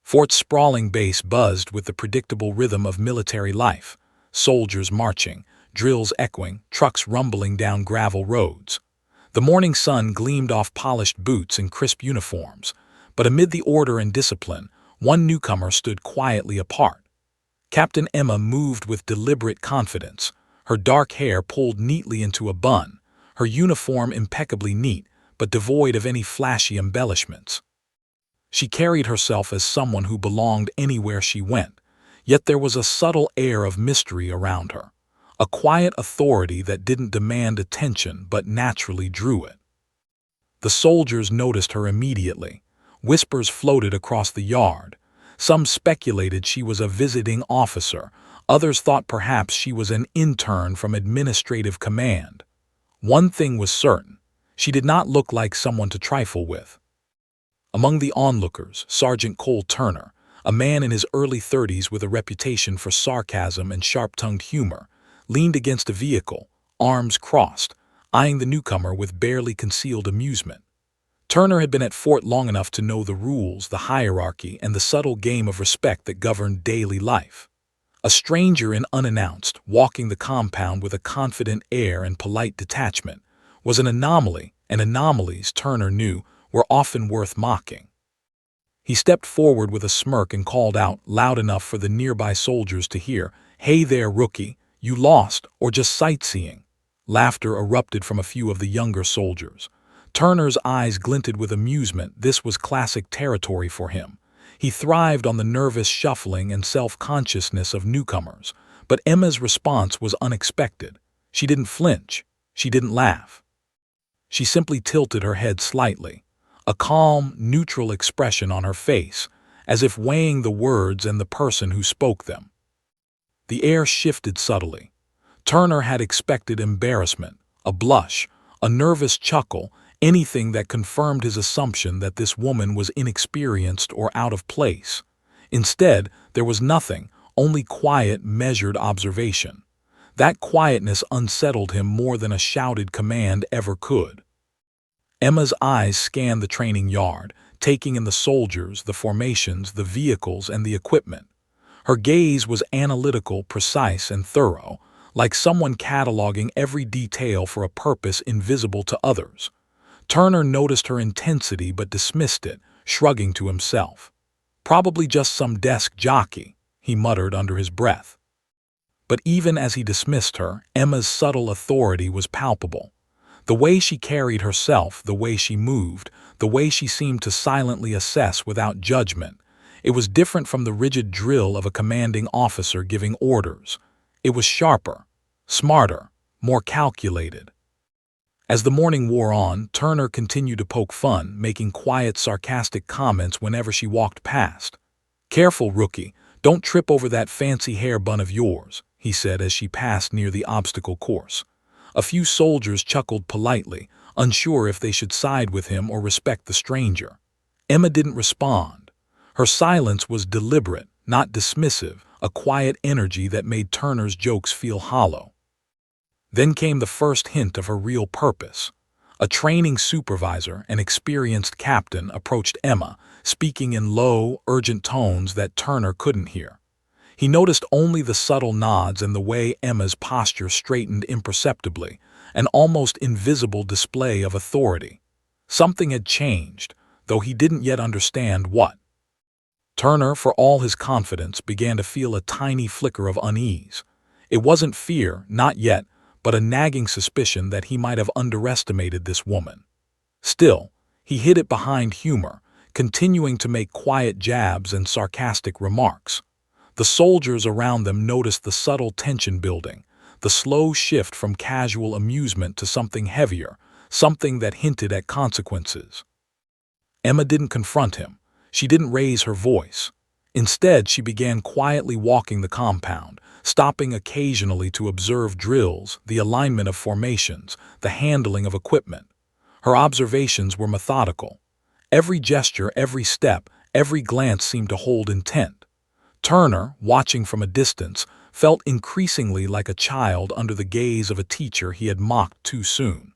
Fort's sprawling base buzzed with the predictable rhythm of military life, soldiers marching, drills echoing, trucks rumbling down gravel roads. The morning sun gleamed off polished boots and crisp uniforms, but amid the order and discipline, one newcomer stood quietly apart. Captain Emma moved with deliberate confidence, her dark hair pulled neatly into a bun, her uniform impeccably neat, but devoid of any flashy embellishments. She carried herself as someone who belonged anywhere she went, yet there was a subtle air of mystery around her, a quiet authority that didn't demand attention but naturally drew it. The soldiers noticed her immediately. Whispers floated across the yard. Some speculated she was a visiting officer, others thought perhaps she was an intern from administrative command. One thing was certain, she did not look like someone to trifle with. Among the onlookers, Sergeant Cole Turner, a man in his early 30s with a reputation for sarcasm and sharp-tongued humor, leaned against a vehicle, arms crossed, eyeing the newcomer with barely concealed amusement. Turner had been at Fort long enough to know the rules, the hierarchy, and the subtle game of respect that governed daily life. A stranger and unannounced, walking the compound with a confident air and polite detachment, was an anomaly, and anomalies, Turner knew, were often worth mocking. He stepped forward with a smirk and called out, loud enough for the nearby soldiers to hear, "Hey there, rookie, you lost, or just sightseeing?" Laughter erupted from a few of the younger soldiers. Turner's eyes glinted with amusement. This was classic territory for him. He thrived on the nervous shuffling and self-consciousness of newcomers, but Emma's response was unexpected. She didn't flinch. She didn't laugh. She simply tilted her head slightly, a calm, neutral expression on her face, as if weighing the words and the person who spoke them. The air shifted subtly. Turner had expected embarrassment, a blush, a nervous chuckle, anything that confirmed his assumption that this woman was inexperienced or out of place. Instead, there was nothing, only quiet, measured observation. That quietness unsettled him more than a shouted command ever could. Emma's eyes scanned the training yard, taking in the soldiers, the formations, the vehicles, and the equipment. Her gaze was analytical, precise, and thorough, like someone cataloging every detail for a purpose invisible to others. Turner noticed her intensity but dismissed it, shrugging to himself. "Probably just some desk jockey," he muttered under his breath. But even as he dismissed her, Emma's subtle authority was palpable. The way she carried herself, the way she moved, the way she seemed to silently assess without judgment. It was different from the rigid drill of a commanding officer giving orders. It was sharper, smarter, more calculated. As the morning wore on, Turner continued to poke fun, making quiet, sarcastic comments whenever she walked past. "Careful, rookie, don't trip over that fancy hair bun of yours," he said as she passed near the obstacle course. A few soldiers chuckled politely, unsure if they should side with him or respect the stranger. Emma didn't respond. Her silence was deliberate, not dismissive, a quiet energy that made Turner's jokes feel hollow. Then came the first hint of her real purpose. A training supervisor, an experienced captain, approached Emma, speaking in low, urgent tones that Turner couldn't hear. He noticed only the subtle nods and the way Emma's posture straightened imperceptibly, an almost invisible display of authority. Something had changed, though he didn't yet understand what. Turner, for all his confidence, began to feel a tiny flicker of unease. It wasn't fear, not yet, but a nagging suspicion that he might have underestimated this woman. Still, he hid it behind humor, continuing to make quiet jabs and sarcastic remarks. The soldiers around them noticed the subtle tension building, the slow shift from casual amusement to something heavier, something that hinted at consequences. Emma didn't confront him. She didn't raise her voice. Instead, she began quietly walking the compound, stopping occasionally to observe drills, the alignment of formations, the handling of equipment. Her observations were methodical. Every gesture, every step, every glance seemed to hold intent. Turner, watching from a distance, felt increasingly like a child under the gaze of a teacher he had mocked too soon.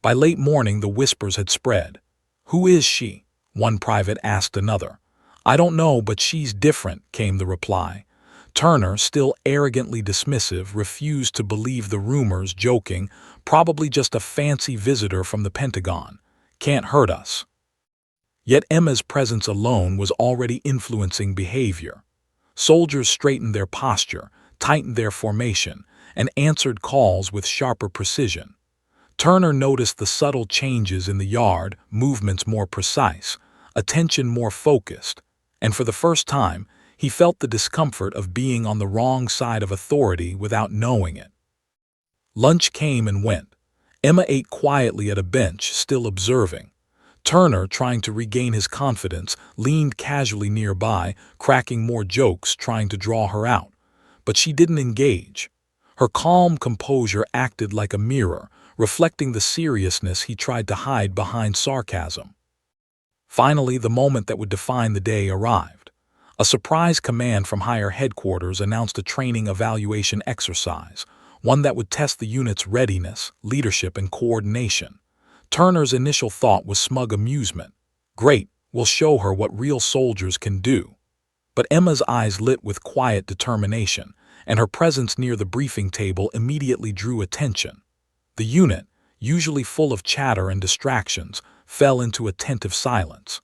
By late morning, the whispers had spread. "Who is she?" one private asked another. "I don't know, but she's different," came the reply. Turner, still arrogantly dismissive, refused to believe the rumors, joking, "Probably just a fancy visitor from the Pentagon. Can't hurt us." Yet Emma's presence alone was already influencing behavior. Soldiers straightened their posture, tightened their formation, and answered calls with sharper precision. Turner noticed the subtle changes in the yard, movements more precise, attention more focused, and for the first time, he felt the discomfort of being on the wrong side of authority without knowing it. Lunch came and went. Emma ate quietly at a bench, still observing. Turner, trying to regain his confidence, leaned casually nearby, cracking more jokes, trying to draw her out. But she didn't engage. Her calm composure acted like a mirror, reflecting the seriousness he tried to hide behind sarcasm. Finally, the moment that would define the day arrived. A surprise command from higher headquarters announced a training evaluation exercise, one that would test the unit's readiness, leadership, and coordination. Turner's initial thought was smug amusement. Great, we'll show her what real soldiers can do. But Emma's eyes lit with quiet determination, and her presence near the briefing table immediately drew attention. The unit, usually full of chatter and distractions, fell into attentive silence.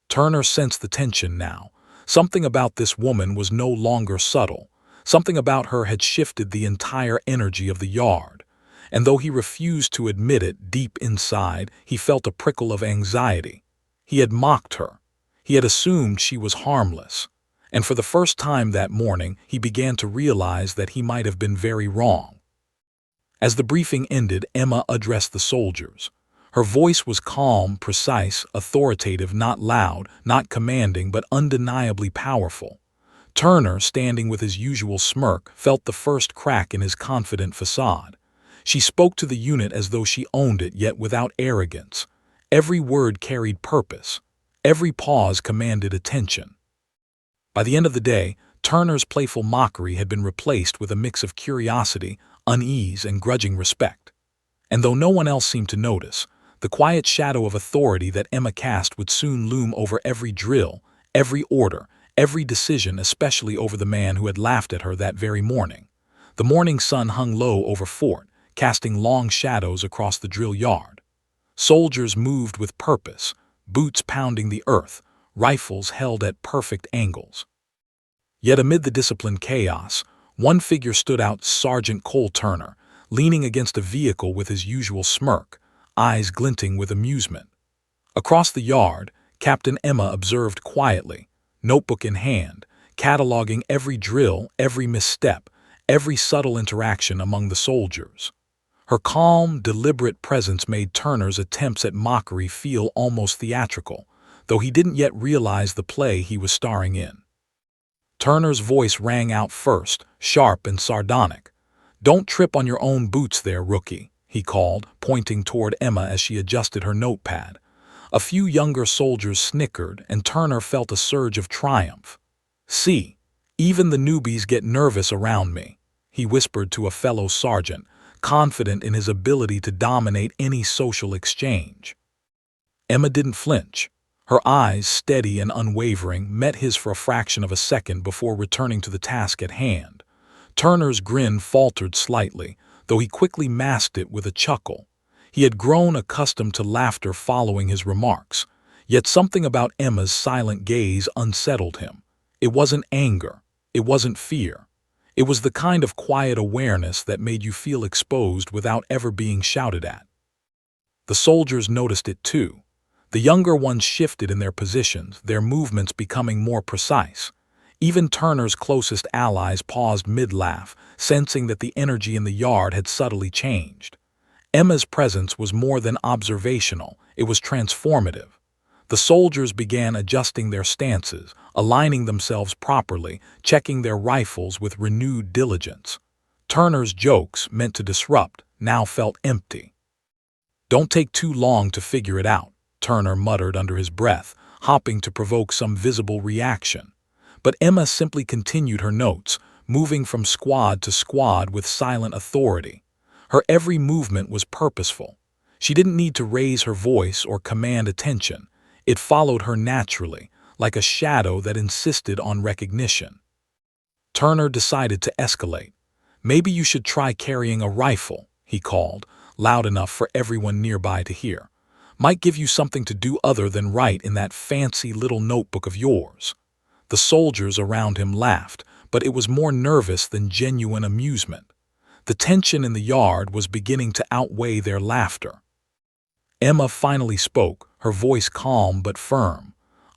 Turner sensed the tension now. Something about this woman was no longer subtle. Something about her had shifted the entire energy of the yard. And though he refused to admit it, deep inside, he felt a prickle of anxiety. He had mocked her. He had assumed she was harmless. And for the first time that morning, he began to realize that he might have been very wrong. As the briefing ended, Emma addressed the soldiers. Her voice was calm, precise, authoritative, not loud, not commanding, but undeniably powerful. Turner, standing with his usual smirk, felt the first crack in his confident facade. She spoke to the unit as though she owned it, yet without arrogance. Every word carried purpose. Every pause commanded attention. By the end of the day, Turner's playful mockery had been replaced with a mix of curiosity, unease, and grudging respect. And though no one else seemed to notice, the quiet shadow of authority that Emma cast would soon loom over every drill, every order, every decision, especially over the man who had laughed at her that very morning. The morning sun hung low over Fort, casting long shadows across the drill yard. Soldiers moved with purpose, boots pounding the earth, rifles held at perfect angles. Yet amid the disciplined chaos, one figure stood out: Sergeant Cole Turner, leaning against a vehicle with his usual smirk, eyes glinting with amusement. Across the yard, Captain Emma observed quietly, notebook in hand, cataloging every drill, every misstep, every subtle interaction among the soldiers. Her calm, deliberate presence made Turner's attempts at mockery feel almost theatrical, though he didn't yet realize the play he was starring in. Turner's voice rang out first, sharp and sardonic. "Don't trip on your own boots there, rookie," he called, pointing toward Emma as she adjusted her notepad. A few younger soldiers snickered, and Turner felt a surge of triumph. "See, even the newbies get nervous around me," he whispered to a fellow sergeant, confident in his ability to dominate any social exchange. Emma didn't flinch. Her eyes, steady and unwavering, met his for a fraction of a second before returning to the task at hand. Turner's grin faltered slightly, though he quickly masked it with a chuckle. He had grown accustomed to laughter following his remarks, yet something about Emma's silent gaze unsettled him. It wasn't anger. It wasn't fear. It was the kind of quiet awareness that made you feel exposed without ever being shouted at. The soldiers noticed it too. The younger ones shifted in their positions, their movements becoming more precise. Even Turner's closest allies paused mid-laugh, sensing that the energy in the yard had subtly changed. Emma's presence was more than observational, it was transformative. The soldiers began adjusting their stances, aligning themselves properly, checking their rifles with renewed diligence. Turner's jokes, meant to disrupt, now felt empty. "Don't take too long to figure it out," Turner muttered under his breath, hopping to provoke some visible reaction. But Emma simply continued her notes, moving from squad to squad with silent authority. Her every movement was purposeful. She didn't need to raise her voice or command attention. It followed her naturally, like a shadow that insisted on recognition. Turner decided to escalate. "Maybe you should try carrying a rifle," he called, loud enough for everyone nearby to hear. "Might give you something to do other than write in that fancy little notebook of yours." The soldiers around him laughed, but it was more nervous than genuine amusement. The tension in the yard was beginning to outweigh their laughter. Emma finally spoke, her voice calm but firm.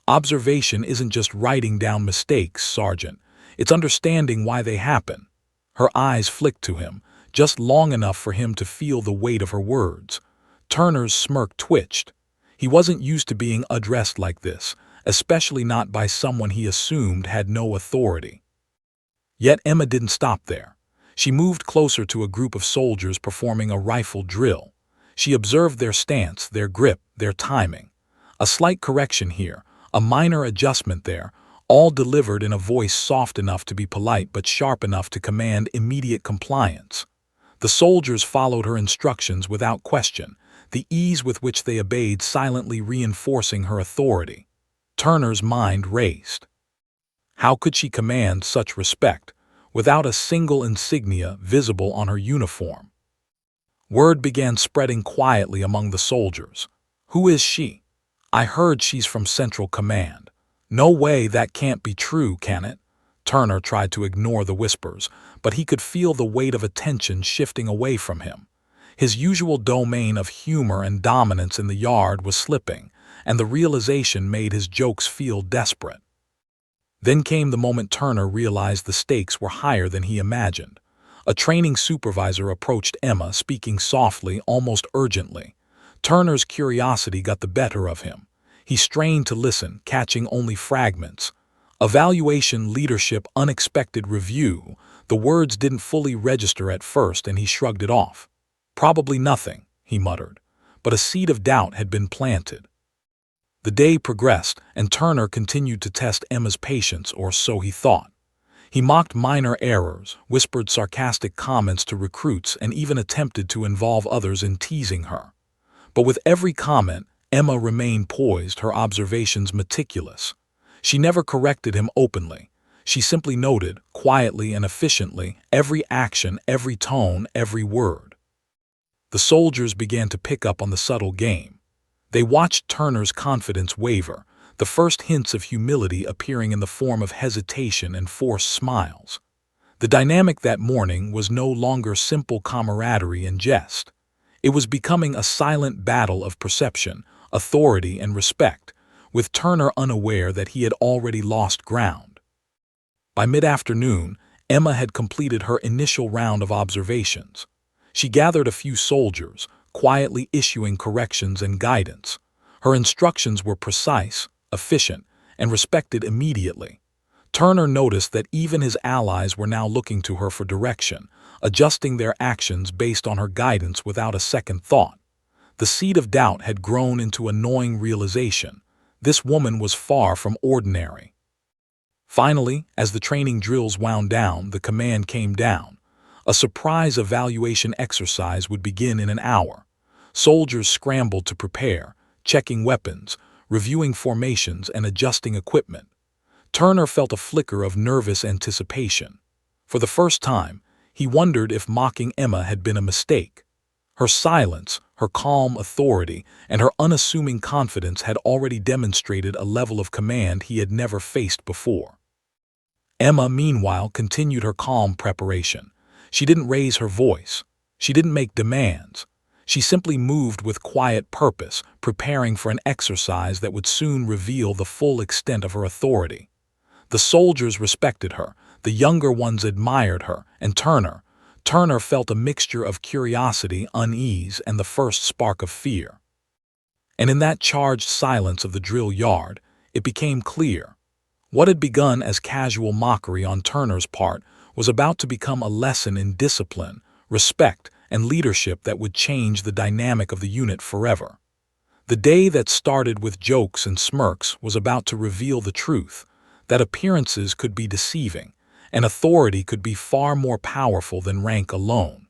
"Observation isn't just writing down mistakes, Sergeant. It's understanding why they happen." Her eyes flicked to him, just long enough for him to feel the weight of her words. Turner's smirk twitched. He wasn't used to being addressed like this, especially not by someone he assumed had no authority. Yet Emma didn't stop there. She moved closer to a group of soldiers performing a rifle drill. She observed their stance, their grip, their timing. A slight correction here, a minor adjustment there, all delivered in a voice soft enough to be polite but sharp enough to command immediate compliance. The soldiers followed her instructions without question, the ease with which they obeyed silently reinforcing her authority. Turner's mind raced. How could she command such respect without a single insignia visible on her uniform? Word began spreading quietly among the soldiers. "Who is she? I heard she's from Central Command." "No way, that can't be true, can it?" Turner tried to ignore the whispers, but he could feel the weight of attention shifting away from him. His usual domain of humor and dominance in the yard was slipping, and the realization made his jokes feel desperate. Then came the moment Turner realized the stakes were higher than he imagined. A training supervisor approached Emma, speaking softly, almost urgently. Turner's curiosity got the better of him. He strained to listen, catching only fragments. "Evaluation, leadership, unexpected review." The words didn't fully register at first, and he shrugged it off. "Probably nothing," he muttered, but a seed of doubt had been planted. The day progressed, and Turner continued to test Emma's patience, or so he thought. He mocked minor errors, whispered sarcastic comments to recruits, and even attempted to involve others in teasing her. But with every comment, Emma remained poised, her observations meticulous. She never corrected him openly. She simply noted, quietly and efficiently, every action, every tone, every word. The soldiers began to pick up on the subtle game. They watched Turner's confidence waver, the first hints of humility appearing in the form of hesitation and forced smiles. The dynamic that morning was no longer simple camaraderie and jest. It was becoming a silent battle of perception, authority, and respect, with Turner unaware that he had already lost ground. By mid-afternoon, Emma had completed her initial round of observations. She gathered a few soldiers, quietly issuing corrections and guidance. Her instructions were precise, efficient, and respected immediately. Turner noticed that even his allies were now looking to her for direction, adjusting their actions based on her guidance without a second thought. The seed of doubt had grown into a gnawing realization. This woman was far from ordinary. Finally, as the training drills wound down, the command came down. A surprise evaluation exercise would begin in an hour. Soldiers scrambled to prepare, checking weapons, reviewing formations, and adjusting equipment. Turner felt a flicker of nervous anticipation. For the first time, he wondered if mocking Emma had been a mistake. Her silence, her calm authority, and her unassuming confidence had already demonstrated a level of command he had never faced before. Emma, meanwhile, continued her calm preparation. She didn't raise her voice. She didn't make demands. She simply moved with quiet purpose, preparing for an exercise that would soon reveal the full extent of her authority. The soldiers respected her, the younger ones admired her, and Turner felt a mixture of curiosity, unease, and the first spark of fear. And in that charged silence of the drill yard, it became clear. What had begun as casual mockery on Turner's part was about to become a lesson in discipline, respect, and leadership that would change the dynamic of the unit forever. The day that started with jokes and smirks was about to reveal the truth, that appearances could be deceiving, and authority could be far more powerful than rank alone.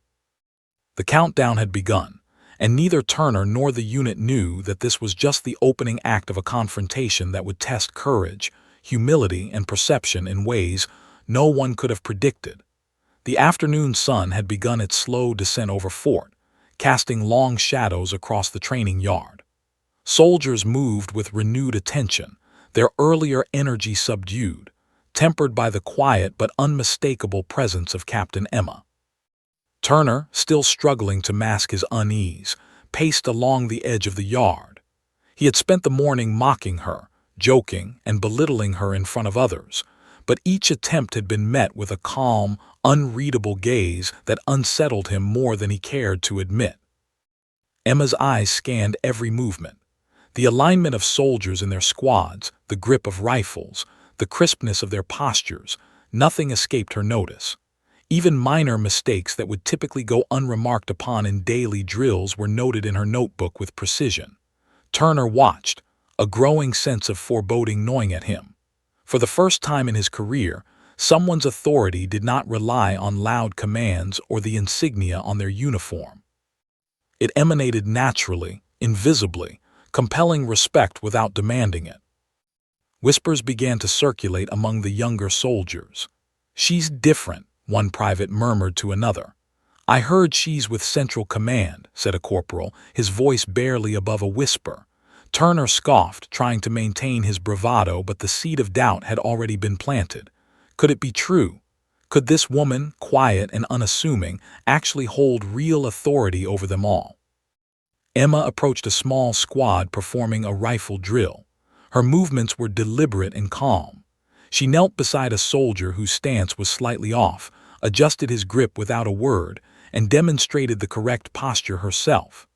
The countdown had begun, and neither Turner nor the unit knew that this was just the opening act of a confrontation that would test courage, humility, and perception in ways no one could have predicted. The afternoon sun had begun its slow descent over Fort, casting long shadows across the training yard. Soldiers moved with renewed attention, their earlier energy subdued, tempered by the quiet but unmistakable presence of Captain Emma. Turner, still struggling to mask his unease, paced along the edge of the yard. He had spent the morning mocking her, joking, and belittling her in front of others, but each attempt had been met with a calm, unreadable gaze that unsettled him more than he cared to admit. Emma's eyes scanned every movement. The alignment of soldiers in their squads, the grip of rifles, the crispness of their postures, nothing escaped her notice. Even minor mistakes that would typically go unremarked upon in daily drills were noted in her notebook with precision. Turner watched, a growing sense of foreboding gnawing at him. For the first time in his career, someone's authority did not rely on loud commands or the insignia on their uniform. It emanated naturally, invisibly, compelling respect without demanding it. Whispers began to circulate among the younger soldiers. "She's different," one private murmured to another. "I heard she's with Central Command," said a corporal, his voice barely above a whisper. Turner scoffed, trying to maintain his bravado, but the seed of doubt had already been planted. Could it be true? Could this woman, quiet and unassuming, actually hold real authority over them all? Emma approached a small squad performing a rifle drill. Her movements were deliberate and calm. She knelt beside a soldier whose stance was slightly off, adjusted his grip without a word, and demonstrated the correct posture herself.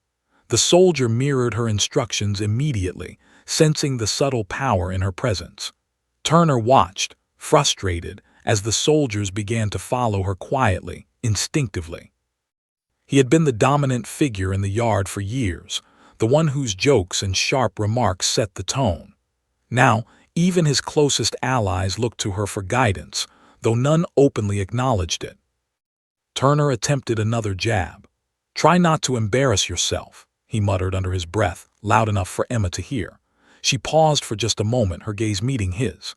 The soldier mirrored her instructions immediately, sensing the subtle power in her presence. Turner watched, frustrated, as the soldiers began to follow her quietly, instinctively. He had been the dominant figure in the yard for years, the one whose jokes and sharp remarks set the tone. Now, even his closest allies looked to her for guidance, though none openly acknowledged it. Turner attempted another jab. "Try not to embarrass yourself," he muttered under his breath, loud enough for Emma to hear. She paused for just a moment, her gaze meeting his.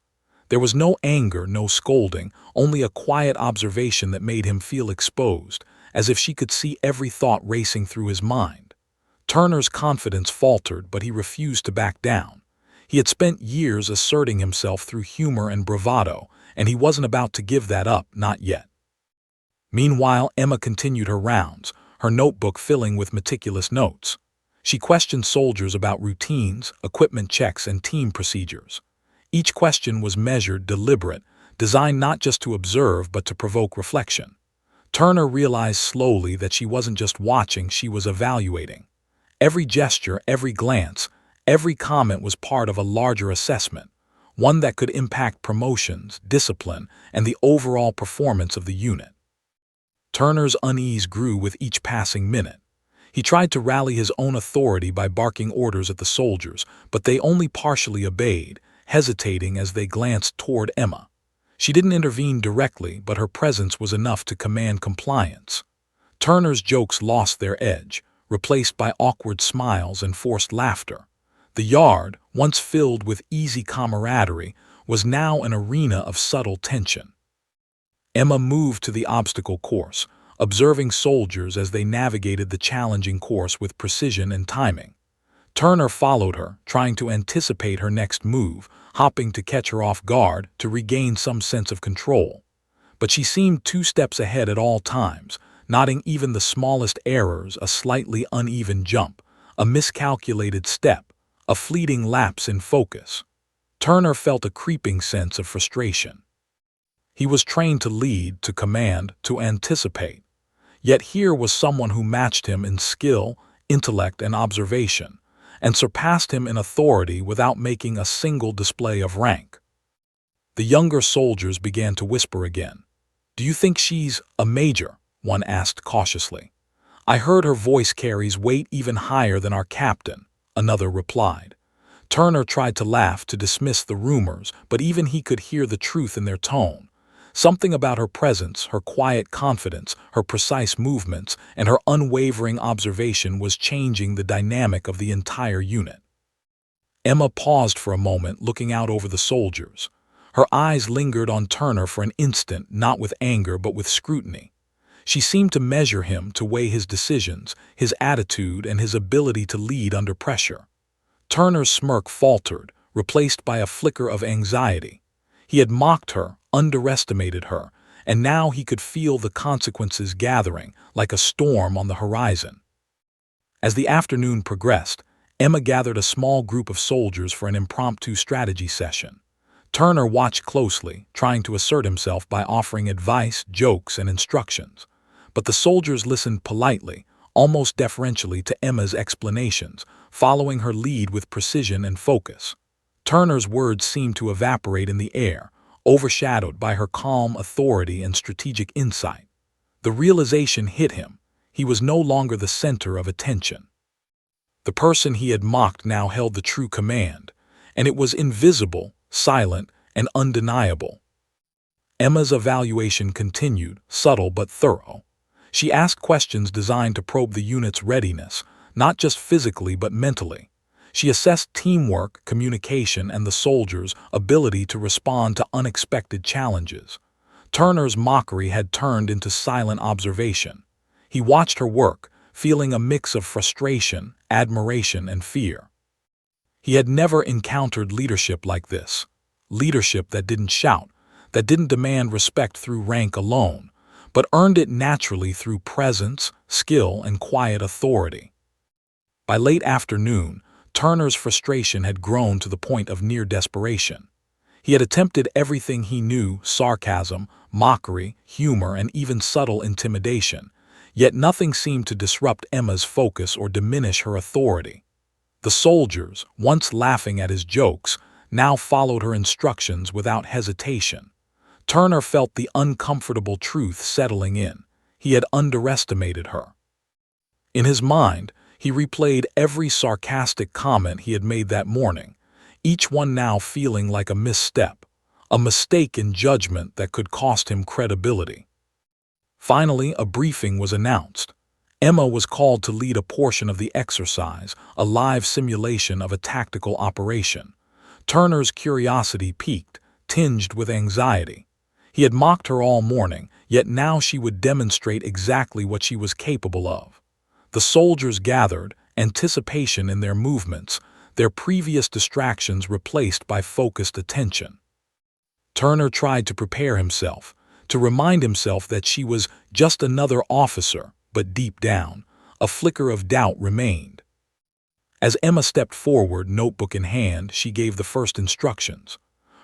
There was no anger, no scolding, only a quiet observation that made him feel exposed, as if she could see every thought racing through his mind. Turner's confidence faltered, but he refused to back down. He had spent years asserting himself through humor and bravado, and he wasn't about to give that up, not yet. Meanwhile, Emma continued her rounds, her notebook filling with meticulous notes. She questioned soldiers about routines, equipment checks, and team procedures. Each question was measured, deliberate, designed not just to observe but to provoke reflection. Turner realized slowly that she wasn't just watching, she was evaluating. Every gesture, every glance, every comment was part of a larger assessment, one that could impact promotions, discipline, and the overall performance of the unit. Turner's unease grew with each passing minute. He tried to rally his own authority by barking orders at the soldiers, but they only partially obeyed, hesitating as they glanced toward Emma. She didn't intervene directly, but her presence was enough to command compliance. Turner's jokes lost their edge, replaced by awkward smiles and forced laughter. The yard, once filled with easy camaraderie, was now an arena of subtle tension. Emma moved to the obstacle course, observing soldiers as they navigated the challenging course with precision and timing. Turner followed her, trying to anticipate her next move, hopping to catch her off guard to regain some sense of control. But she seemed 2 steps ahead at all times, noting even the smallest errors, a slightly uneven jump, a miscalculated step, a fleeting lapse in focus. Turner felt a creeping sense of frustration. He was trained to lead, to command, to anticipate. Yet here was someone who matched him in skill, intellect, and observation, and surpassed him in authority without making a single display of rank. The younger soldiers began to whisper again. "Do you think she's a major?" one asked cautiously. "I heard her voice carries weight even higher than our captain," another replied. Turner tried to laugh to dismiss the rumors, but even he could hear the truth in their tone. Something about her presence, her quiet confidence, her precise movements, and her unwavering observation was changing the dynamic of the entire unit. Emma paused for a moment, looking out over the soldiers. Her eyes lingered on Turner for an instant, not with anger but with scrutiny. She seemed to measure him, to weigh his decisions, his attitude, and his ability to lead under pressure. Turner's smirk faltered, replaced by a flicker of anxiety. He had mocked her, underestimated her, and now he could feel the consequences gathering, like a storm on the horizon. As the afternoon progressed, Emma gathered a small group of soldiers for an impromptu strategy session. Turner watched closely, trying to assert himself by offering advice, jokes, and instructions. But the soldiers listened politely, almost deferentially to Emma's explanations, following her lead with precision and focus. Turner's words seemed to evaporate in the air, overshadowed by her calm authority and strategic insight. The realization hit him. He was no longer the center of attention. The person he had mocked now held the true command, and it was invisible, silent, and undeniable. Emma's evaluation continued, subtle but thorough. She asked questions designed to probe the unit's readiness, not just physically but mentally. She assessed teamwork, communication, and the soldiers' ability to respond to unexpected challenges. Turner's mockery had turned into silent observation. He watched her work, feeling a mix of frustration, admiration, and fear. He had never encountered leadership like this. Leadership that didn't shout, that didn't demand respect through rank alone, but earned it naturally through presence, skill, and quiet authority. By late afternoon, Turner's frustration had grown to the point of near desperation. He had attempted everything he knew: sarcasm, mockery, humor, and even subtle intimidation. Yet nothing seemed to disrupt Emma's focus or diminish her authority. The soldiers, once laughing at his jokes, now followed her instructions without hesitation. Turner felt the uncomfortable truth settling in. He had underestimated her. In his mind, he replayed every sarcastic comment he had made that morning, each one now feeling like a misstep, a mistake in judgment that could cost him credibility. Finally, a briefing was announced. Emma was called to lead a portion of the exercise, a live simulation of a tactical operation. Turner's curiosity piqued, tinged with anxiety. He had mocked her all morning, yet now she would demonstrate exactly what she was capable of. The soldiers gathered, anticipation in their movements, their previous distractions replaced by focused attention. Turner tried to prepare himself, to remind himself that she was just another officer, but deep down, a flicker of doubt remained. As Emma stepped forward, notebook in hand, she gave the first instructions.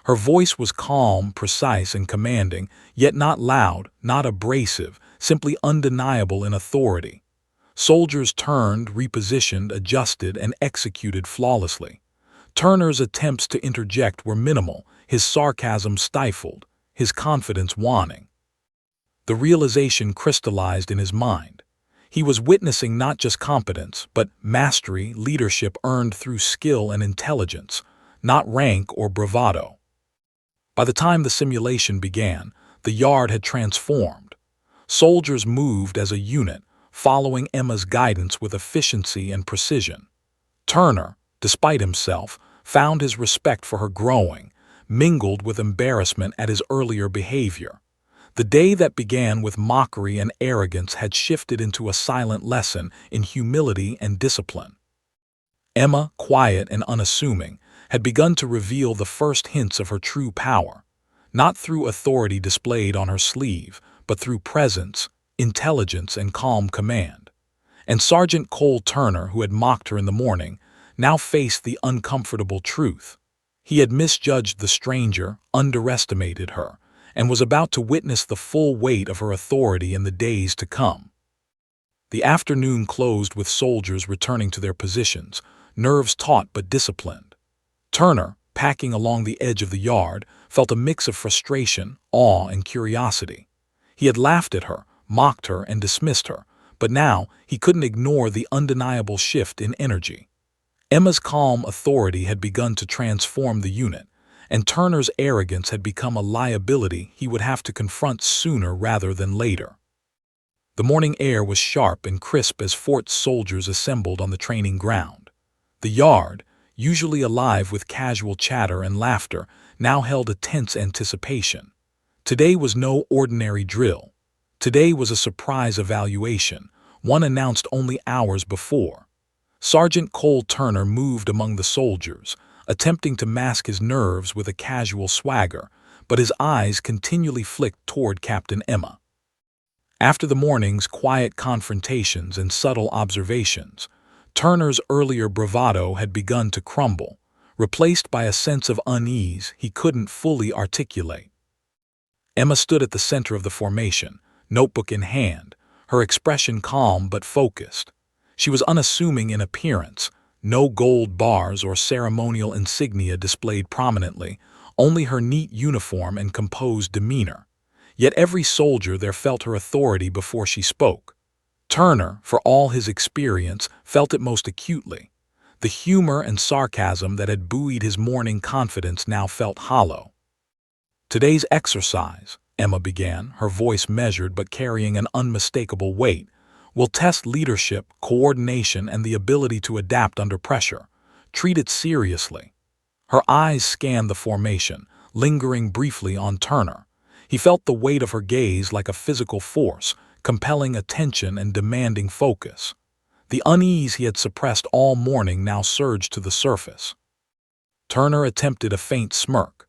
Her voice was calm, precise, and commanding, yet not loud, not abrasive, simply undeniable in authority. Soldiers turned, repositioned, adjusted, and executed flawlessly. Turner's attempts to interject were minimal, his sarcasm stifled, his confidence waning. The realization crystallized in his mind. He was witnessing not just competence, but mastery, leadership earned through skill and intelligence, not rank or bravado. By the time the simulation began, the yard had transformed. Soldiers moved as a unit, following Emma's guidance with efficiency and precision. Turner, despite himself, found his respect for her growing, mingled with embarrassment at his earlier behavior. The day that began with mockery and arrogance had shifted into a silent lesson in humility and discipline. Emma, quiet and unassuming, had begun to reveal the first hints of her true power, not through authority displayed on her sleeve, but through presence, intelligence, and calm command. And Sergeant Cole Turner, who had mocked her in the morning, now faced the uncomfortable truth. He had misjudged the stranger, underestimated her, and was about to witness the full weight of her authority in the days to come. The afternoon closed with soldiers returning to their positions, nerves taut but disciplined. Turner, packing along the edge of the yard, felt a mix of frustration, awe, and curiosity. He had laughed at her, mocked her, and dismissed her, but now he couldn't ignore the undeniable shift in energy. Emma's calm authority had begun to transform the unit, and Turner's arrogance had become a liability he would have to confront sooner rather than later. The morning air was sharp and crisp as Fort's soldiers assembled on the training ground. The yard, usually alive with casual chatter and laughter, now held a tense anticipation. Today was no ordinary drill. Today was a surprise evaluation, one announced only hours before. Sergeant Cole Turner moved among the soldiers, attempting to mask his nerves with a casual swagger, but his eyes continually flicked toward Captain Emma. After the morning's quiet confrontations and subtle observations, Turner's earlier bravado had begun to crumble, replaced by a sense of unease he couldn't fully articulate. Emma stood at the center of the formation, notebook in hand, her expression calm but focused. She was unassuming in appearance, no gold bars or ceremonial insignia displayed prominently, only her neat uniform and composed demeanor. Yet every soldier there felt her authority before she spoke. Turner, for all his experience, felt it most acutely. The humor and sarcasm that had buoyed his morning confidence now felt hollow. "Today's exercise," Emma began, her voice measured but carrying an unmistakable weight, "will test leadership, coordination, and the ability to adapt under pressure. Treat it seriously." Her eyes scanned the formation, lingering briefly on Turner. He felt the weight of her gaze like a physical force, compelling attention and demanding focus. The unease he had suppressed all morning now surged to the surface. Turner attempted a faint smirk.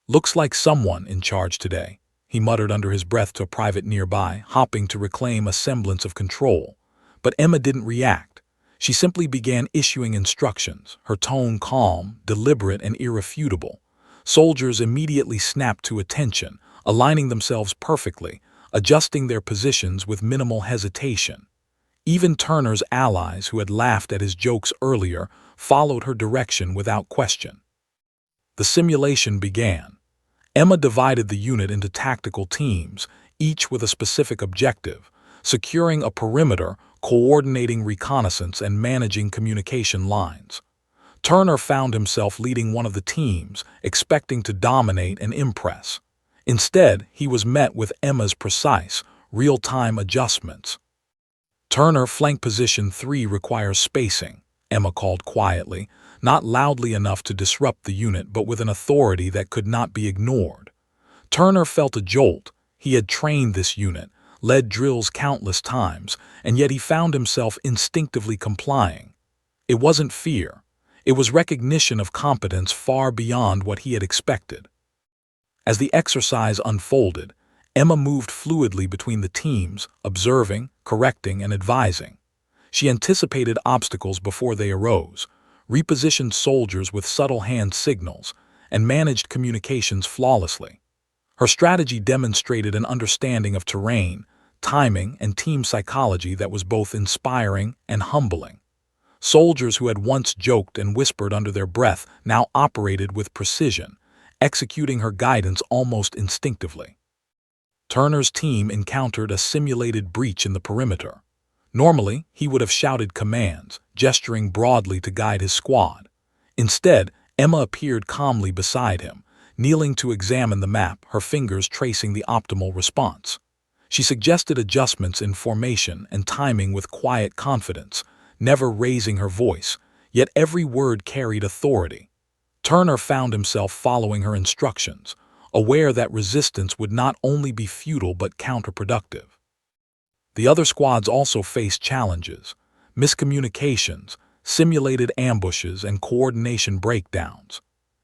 "Looks like someone in charge today," he muttered under his breath to a private nearby, hopping to reclaim a semblance of control. But Emma didn't react. She simply began issuing instructions, her tone calm, deliberate, and irrefutable. Soldiers immediately snapped to attention, aligning themselves perfectly, adjusting their positions with minimal hesitation. Even Turner's allies, who had laughed at his jokes earlier, followed her direction without question. The simulation began. Emma divided the unit into tactical teams, each with a specific objective: securing a perimeter, coordinating reconnaissance, and managing communication lines. Turner found himself leading one of the teams, expecting to dominate and impress. Instead, he was met with Emma's precise, real-time adjustments. "Turner, flank position 3 requires spacing," Emma called quietly, not loudly enough to disrupt the unit but with an authority that could not be ignored. Turner felt a jolt. He had trained this unit, led drills countless times, and yet he found himself instinctively complying. It wasn't fear. It was recognition of competence far beyond what he had expected. As the exercise unfolded, Emma moved fluidly between the teams, observing, correcting, and advising. She anticipated obstacles before they arose, repositioned soldiers with subtle hand signals, and managed communications flawlessly. Her strategy demonstrated an understanding of terrain, timing, and team psychology that was both inspiring and humbling. Soldiers who had once joked and whispered under their breath now operated with precision, executing her guidance almost instinctively. Turner's team encountered a simulated breach in the perimeter. Normally, he would have shouted commands, gesturing broadly to guide his squad. Instead, Emma appeared calmly beside him, kneeling to examine the map, her fingers tracing the optimal response. She suggested adjustments in formation and timing with quiet confidence, never raising her voice, yet every word carried authority. Turner found himself following her instructions, aware that resistance would not only be futile but counterproductive. The other squads also faced challenges: miscommunications, simulated ambushes, and coordination breakdowns.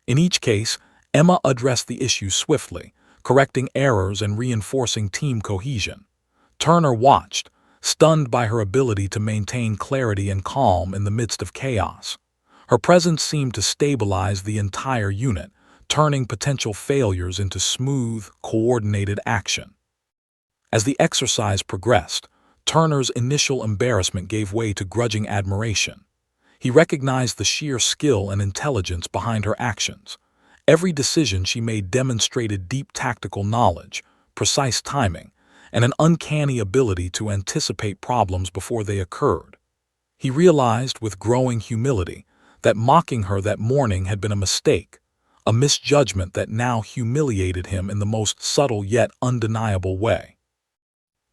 In each case, Emma addressed the issue swiftly, correcting errors and reinforcing team cohesion. Turner watched, stunned by her ability to maintain clarity and calm in the midst of chaos. Her presence seemed to stabilize the entire unit, turning potential failures into smooth, coordinated action. As the exercise progressed, Turner's initial embarrassment gave way to grudging admiration. He recognized the sheer skill and intelligence behind her actions. Every decision she made demonstrated deep tactical knowledge, precise timing, and an uncanny ability to anticipate problems before they occurred. He realized with growing humility that mocking her that morning had been a mistake, a misjudgment that now humiliated him in the most subtle yet undeniable way.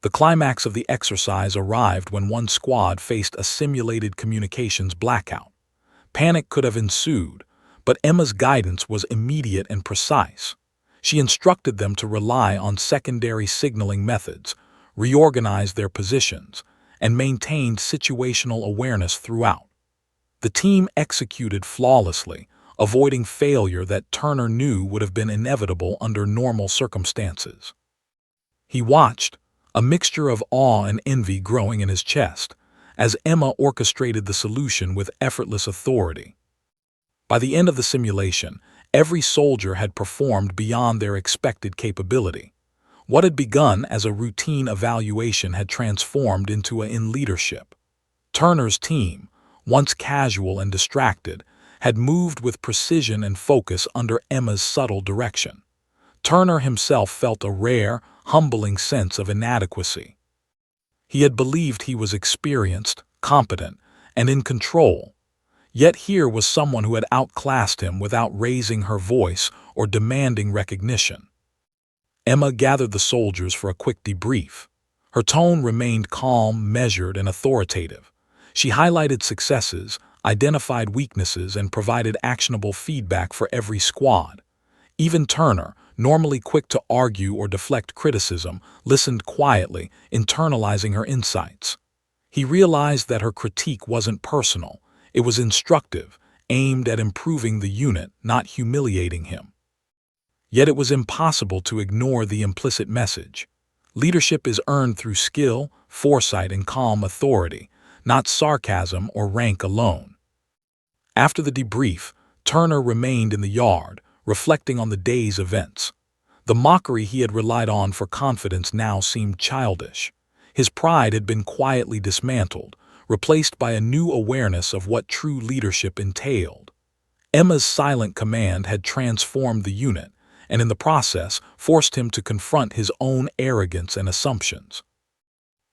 The climax of the exercise arrived when one squad faced a simulated communications blackout. Panic could have ensued, but Emma's guidance was immediate and precise. She instructed them to rely on secondary signaling methods, reorganize their positions, and maintain situational awareness throughout. The team executed flawlessly, avoiding failure that Turner knew would have been inevitable under normal circumstances. He watched, a mixture of awe and envy growing in his chest, as Emma orchestrated the solution with effortless authority. By the end of the simulation, every soldier had performed beyond their expected capability. What had begun as a routine evaluation had transformed into a in leadership. Turner's team, once casual and distracted, had moved with precision and focus under Emma's subtle direction. Turner himself felt a rare, humbling sense of inadequacy. He had believed he was experienced, competent, and in control, yet here was someone who had outclassed him without raising her voice or demanding recognition. Emma gathered the soldiers for a quick debrief. Her tone remained calm, measured, and authoritative. She highlighted successes, identified weaknesses, and provided actionable feedback for every squad. Even Turner, normally quick to argue or deflect criticism, listened quietly, internalizing her insights. He realized that her critique wasn't personal. It was instructive, aimed at improving the unit, not humiliating him. Yet it was impossible to ignore the implicit message. Leadership is earned through skill, foresight, and calm authority, not sarcasm or rank alone. After the debrief, Turner remained in the yard, reflecting on the day's events. The mockery he had relied on for confidence now seemed childish. His pride had been quietly dismantled, replaced by a new awareness of what true leadership entailed. Emma's silent command had transformed the unit, and in the process forced him to confront his own arrogance and assumptions.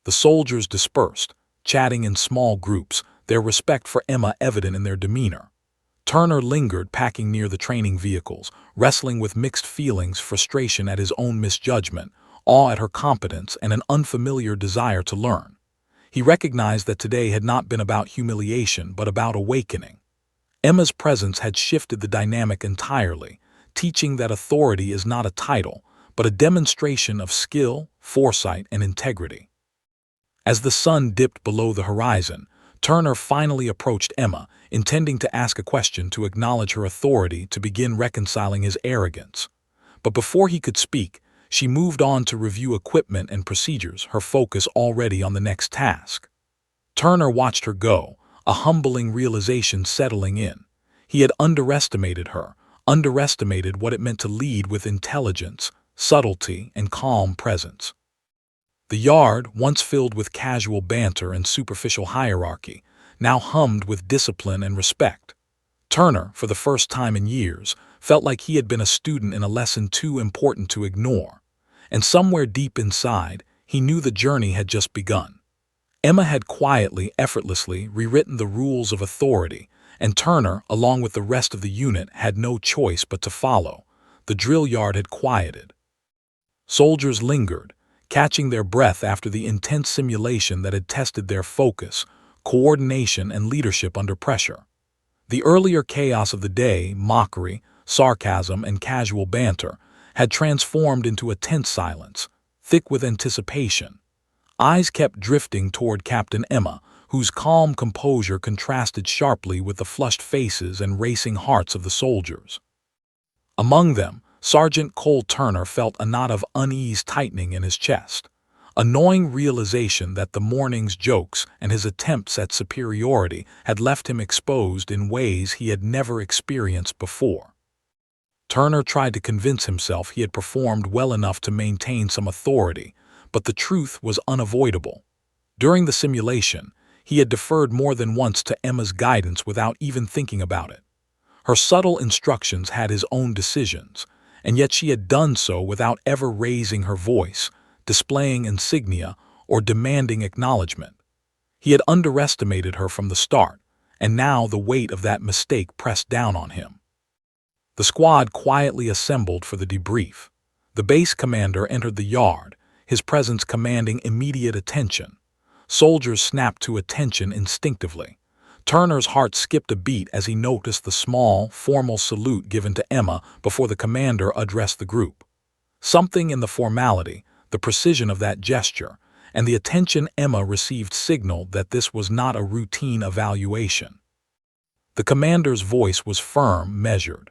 The soldiers dispersed, chatting in small groups, their respect for Emma evident in their demeanor. Turner lingered, packing near the training vehicles, wrestling with mixed feelings, frustration at his own misjudgment, awe at her competence, and an unfamiliar desire to learn. He recognized that today had not been about humiliation but about awakening. Emma's presence had shifted the dynamic entirely, teaching that authority is not a title, but a demonstration of skill, foresight, and integrity. As the sun dipped below the horizon, Turner finally approached Emma, intending to ask a question to acknowledge her authority to begin reconciling his arrogance. But before he could speak, she moved on to review equipment and procedures, her focus already on the next task. Turner watched her go, a humbling realization settling in. He had underestimated her, underestimated what it meant to lead with intelligence, subtlety, and calm presence. The yard, once filled with casual banter and superficial hierarchy, now hummed with discipline and respect. Turner, for the first time in years, felt like he had been a student in a lesson too important to ignore. And somewhere deep inside, he knew the journey had just begun. Emma had quietly, effortlessly rewritten the rules of authority, and Turner, along with the rest of the unit, had no choice but to follow. The drill yard had quieted. Soldiers lingered, catching their breath after the intense simulation that had tested their focus, coordination, and leadership under pressure. The earlier chaos of the day, mockery, sarcasm, and casual banter, had transformed into a tense silence, thick with anticipation. Eyes kept drifting toward Captain Emma, whose calm composure contrasted sharply with the flushed faces and racing hearts of the soldiers. Among them, Sergeant Cole Turner felt a knot of unease tightening in his chest, a gnawing realization that the morning's jokes and his attempts at superiority had left him exposed in ways he had never experienced before. Turner tried to convince himself he had performed well enough to maintain some authority, but the truth was unavoidable. During the simulation, he had deferred more than once to Emma's guidance without even thinking about it. Her subtle instructions had his own decisions, and yet she had done so without ever raising her voice, displaying insignia, or demanding acknowledgement. He had underestimated her from the start, and now the weight of that mistake pressed down on him. The squad quietly assembled for the debrief. The base commander entered the yard, his presence commanding immediate attention. Soldiers snapped to attention instinctively. Turner's heart skipped a beat as he noticed the small, formal salute given to Emma before the commander addressed the group. Something in the formality, the precision of that gesture, and the attention Emma received signaled that this was not a routine evaluation. The commander's voice was firm, measured.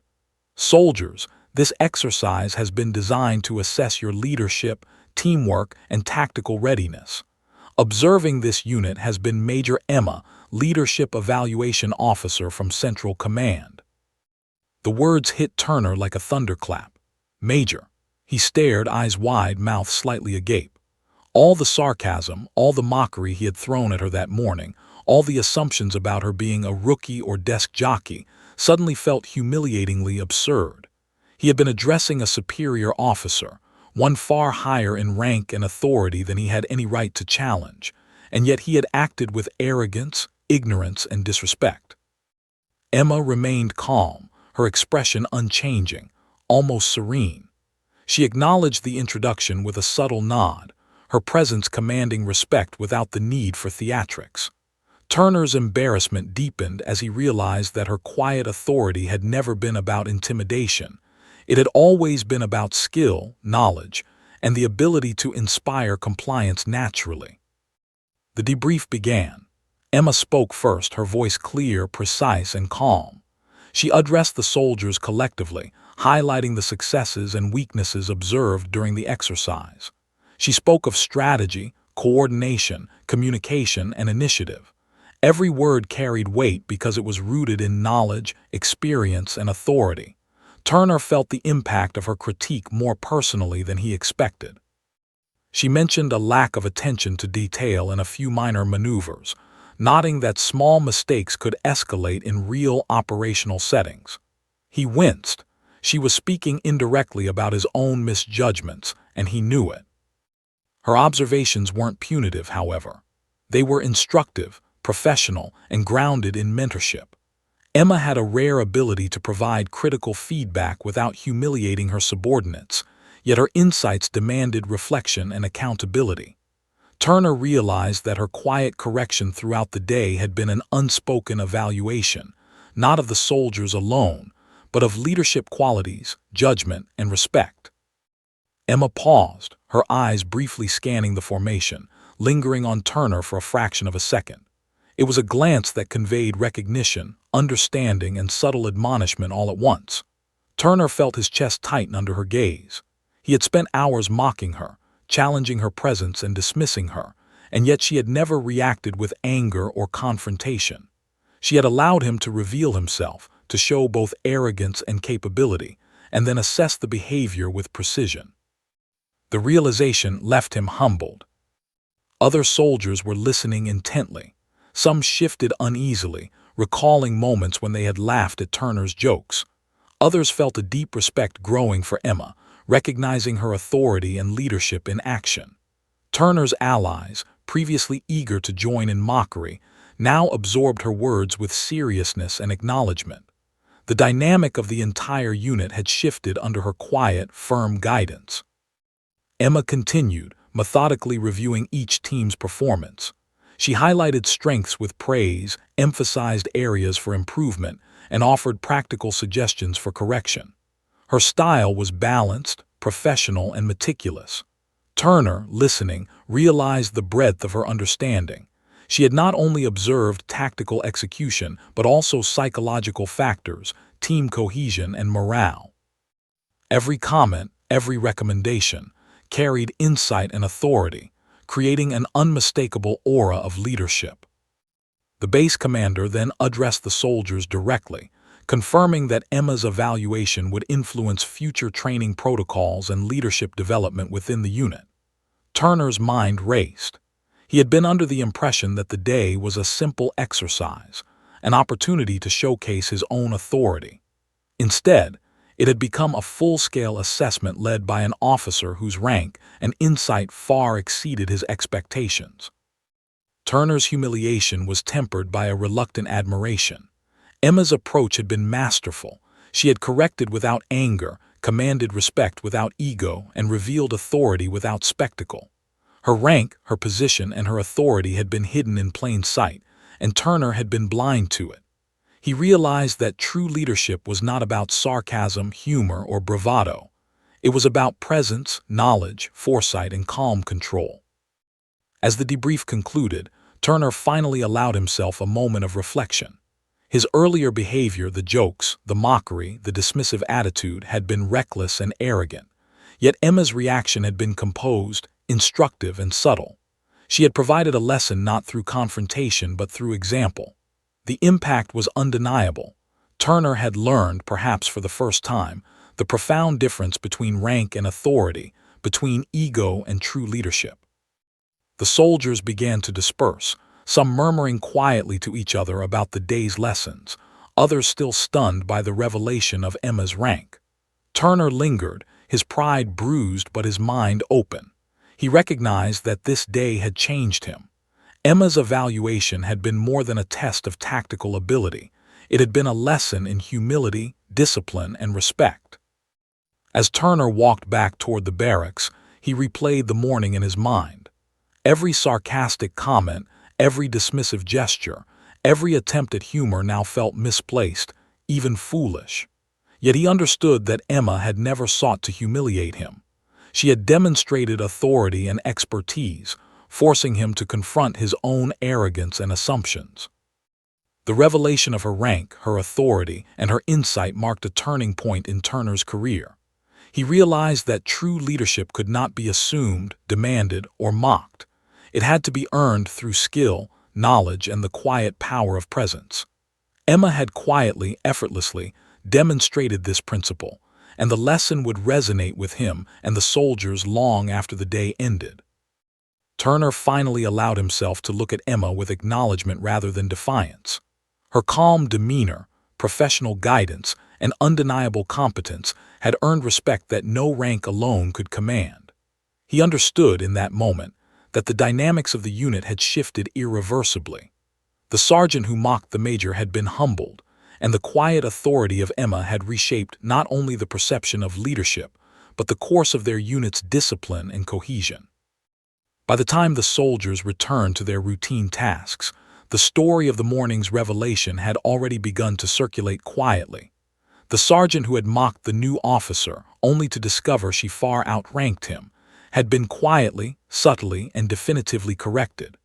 "Soldiers, this exercise has been designed to assess your leadership, teamwork, and tactical readiness. Observing this unit has been Major Emma, Leadership Evaluation Officer from Central Command." The words hit Turner like a thunderclap. "Major." He stared, eyes wide, mouth slightly agape. All the sarcasm, all the mockery he had thrown at her that morning, all the assumptions about her being a rookie or desk jockey, suddenly felt humiliatingly absurd. He had been addressing a superior officer, one far higher in rank and authority than he had any right to challenge, and yet he had acted with arrogance, ignorance, and disrespect. Emma remained calm, her expression unchanging, almost serene. She acknowledged the introduction with a subtle nod, her presence commanding respect without the need for theatrics. Turner's embarrassment deepened as he realized that her quiet authority had never been about intimidation. It had always been about skill, knowledge, and the ability to inspire compliance naturally. The debrief began. Emma spoke first, her voice clear, precise, and calm. She addressed the soldiers collectively, highlighting the successes and weaknesses observed during the exercise. She spoke of strategy, coordination, communication, and initiative. Every word carried weight because it was rooted in knowledge, experience, and authority. Turner felt the impact of her critique more personally than he expected. She mentioned a lack of attention to detail and a few minor maneuvers, noting that small mistakes could escalate in real operational settings. He winced. She was speaking indirectly about his own misjudgments, and he knew it. Her observations weren't punitive, however. They were instructive, professional, and grounded in mentorship. Emma had a rare ability to provide critical feedback without humiliating her subordinates, yet her insights demanded reflection and accountability. Turner realized that her quiet correction throughout the day had been an unspoken evaluation, not of the soldiers alone, but of leadership qualities, judgment, and respect. Emma paused, her eyes briefly scanning the formation, lingering on Turner for a fraction of a second. It was a glance that conveyed recognition, understanding, and subtle admonishment all at once. Turner felt his chest tighten under her gaze. He had spent hours mocking her, challenging her presence and dismissing her, and yet she had never reacted with anger or confrontation. She had allowed him to reveal himself, to show both arrogance and capability, and then assess the behavior with precision. The realization left him humbled. Other soldiers were listening intently. Some shifted uneasily, recalling moments when they had laughed at Turner's jokes. Others felt a deep respect growing for Emma, recognizing her authority and leadership in action. Turner's allies, previously eager to join in mockery, now absorbed her words with seriousness and acknowledgement. The dynamic of the entire unit had shifted under her quiet, firm guidance. Emma continued, methodically reviewing each team's performance. She highlighted strengths with praise, emphasized areas for improvement, and offered practical suggestions for correction. Her style was balanced, professional, and meticulous. Turner, listening, realized the breadth of her understanding. She had not only observed tactical execution, but also psychological factors, team cohesion, and morale. Every comment, every recommendation, carried insight and authority, creating an unmistakable aura of leadership. The base commander then addressed the soldiers directly, confirming that Emma's evaluation would influence future training protocols and leadership development within the unit. Turner's mind raced. He had been under the impression that the day was a simple exercise, an opportunity to showcase his own authority. Instead, it had become a full-scale assessment led by an officer whose rank and insight far exceeded his expectations. Turner's humiliation was tempered by a reluctant admiration. Emma's approach had been masterful. She had corrected without anger, commanded respect without ego, and revealed authority without spectacle. Her rank, her position, and her authority had been hidden in plain sight, and Turner had been blind to it. He realized that true leadership was not about sarcasm, humor, or bravado. It was about presence, knowledge, foresight, and calm control. As the debrief concluded, Turner finally allowed himself a moment of reflection. His earlier behavior, the jokes, the mockery, the dismissive attitude, had been reckless and arrogant. Yet Emma's reaction had been composed, instructive, and subtle. She had provided a lesson not through confrontation but through example. The impact was undeniable. Turner had learned, perhaps for the first time, the profound difference between rank and authority, between ego and true leadership. The soldiers began to disperse, some murmuring quietly to each other about the day's lessons, others still stunned by the revelation of Emma's rank. Turner lingered, his pride bruised but his mind open. He recognized that this day had changed him. Emma's evaluation had been more than a test of tactical ability. It had been a lesson in humility, discipline, and respect. As Turner walked back toward the barracks, he replayed the morning in his mind. Every sarcastic comment, every dismissive gesture, every attempt at humor now felt misplaced, even foolish. Yet he understood that Emma had never sought to humiliate him. She had demonstrated authority and expertise, forcing him to confront his own arrogance and assumptions. The revelation of her rank, her authority, and her insight marked a turning point in Turner's career. He realized that true leadership could not be assumed, demanded, or mocked. It had to be earned through skill, knowledge, and the quiet power of presence. Emma had quietly, effortlessly, demonstrated this principle, and the lesson would resonate with him and the soldiers long after the day ended. Turner finally allowed himself to look at Emma with acknowledgement rather than defiance. Her calm demeanor, professional guidance, and undeniable competence had earned respect that no rank alone could command. He understood in that moment that the dynamics of the unit had shifted irreversibly. The sergeant who mocked the major had been humbled, and the quiet authority of Emma had reshaped not only the perception of leadership, but the course of their unit's discipline and cohesion. By the time the soldiers returned to their routine tasks, the story of the morning's revelation had already begun to circulate quietly. The sergeant who had mocked the new officer, only to discover she far outranked him, had been quietly, subtly, and definitively corrected.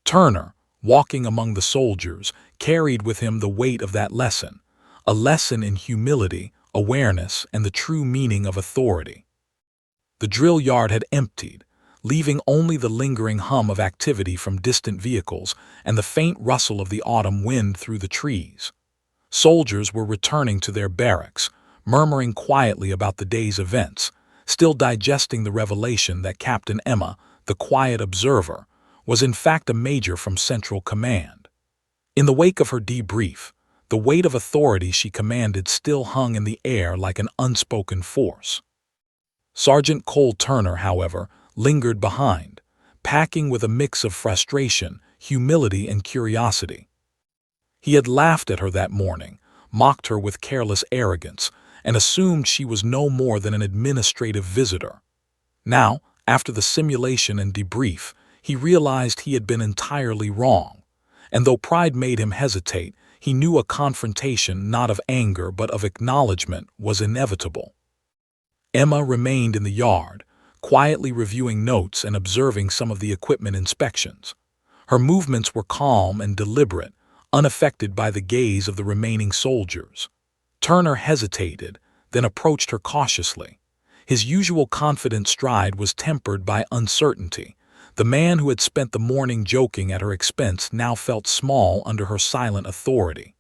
Turner, walking among the soldiers, carried with him the weight of that lesson, a lesson in humility, awareness, and the true meaning of authority. The drill yard had emptied, leaving only the lingering hum of activity from distant vehicles and the faint rustle of the autumn wind through the trees. Soldiers were returning to their barracks, murmuring quietly about the day's events, still digesting the revelation that Captain Emma, the quiet observer, was in fact a major from Central Command. In the wake of her debrief, the weight of authority she commanded still hung in the air like an unspoken force. Sergeant Cole Turner, however, lingered behind, packing with a mix of frustration, humility, and curiosity. He had laughed at her that morning, mocked her with careless arrogance, and assumed she was no more than an administrative visitor. Now, after the simulation and debrief, he realized he had been entirely wrong, and though pride made him hesitate, he knew a confrontation not of anger but of acknowledgement was inevitable. Emma remained in the yard, quietly reviewing notes and observing some of the equipment inspections. Her movements were calm and deliberate, unaffected by the gaze of the remaining soldiers. Turner hesitated, then approached her cautiously. His usual confident stride was tempered by uncertainty. The man who had spent the morning joking at her expense now felt small under her silent authority.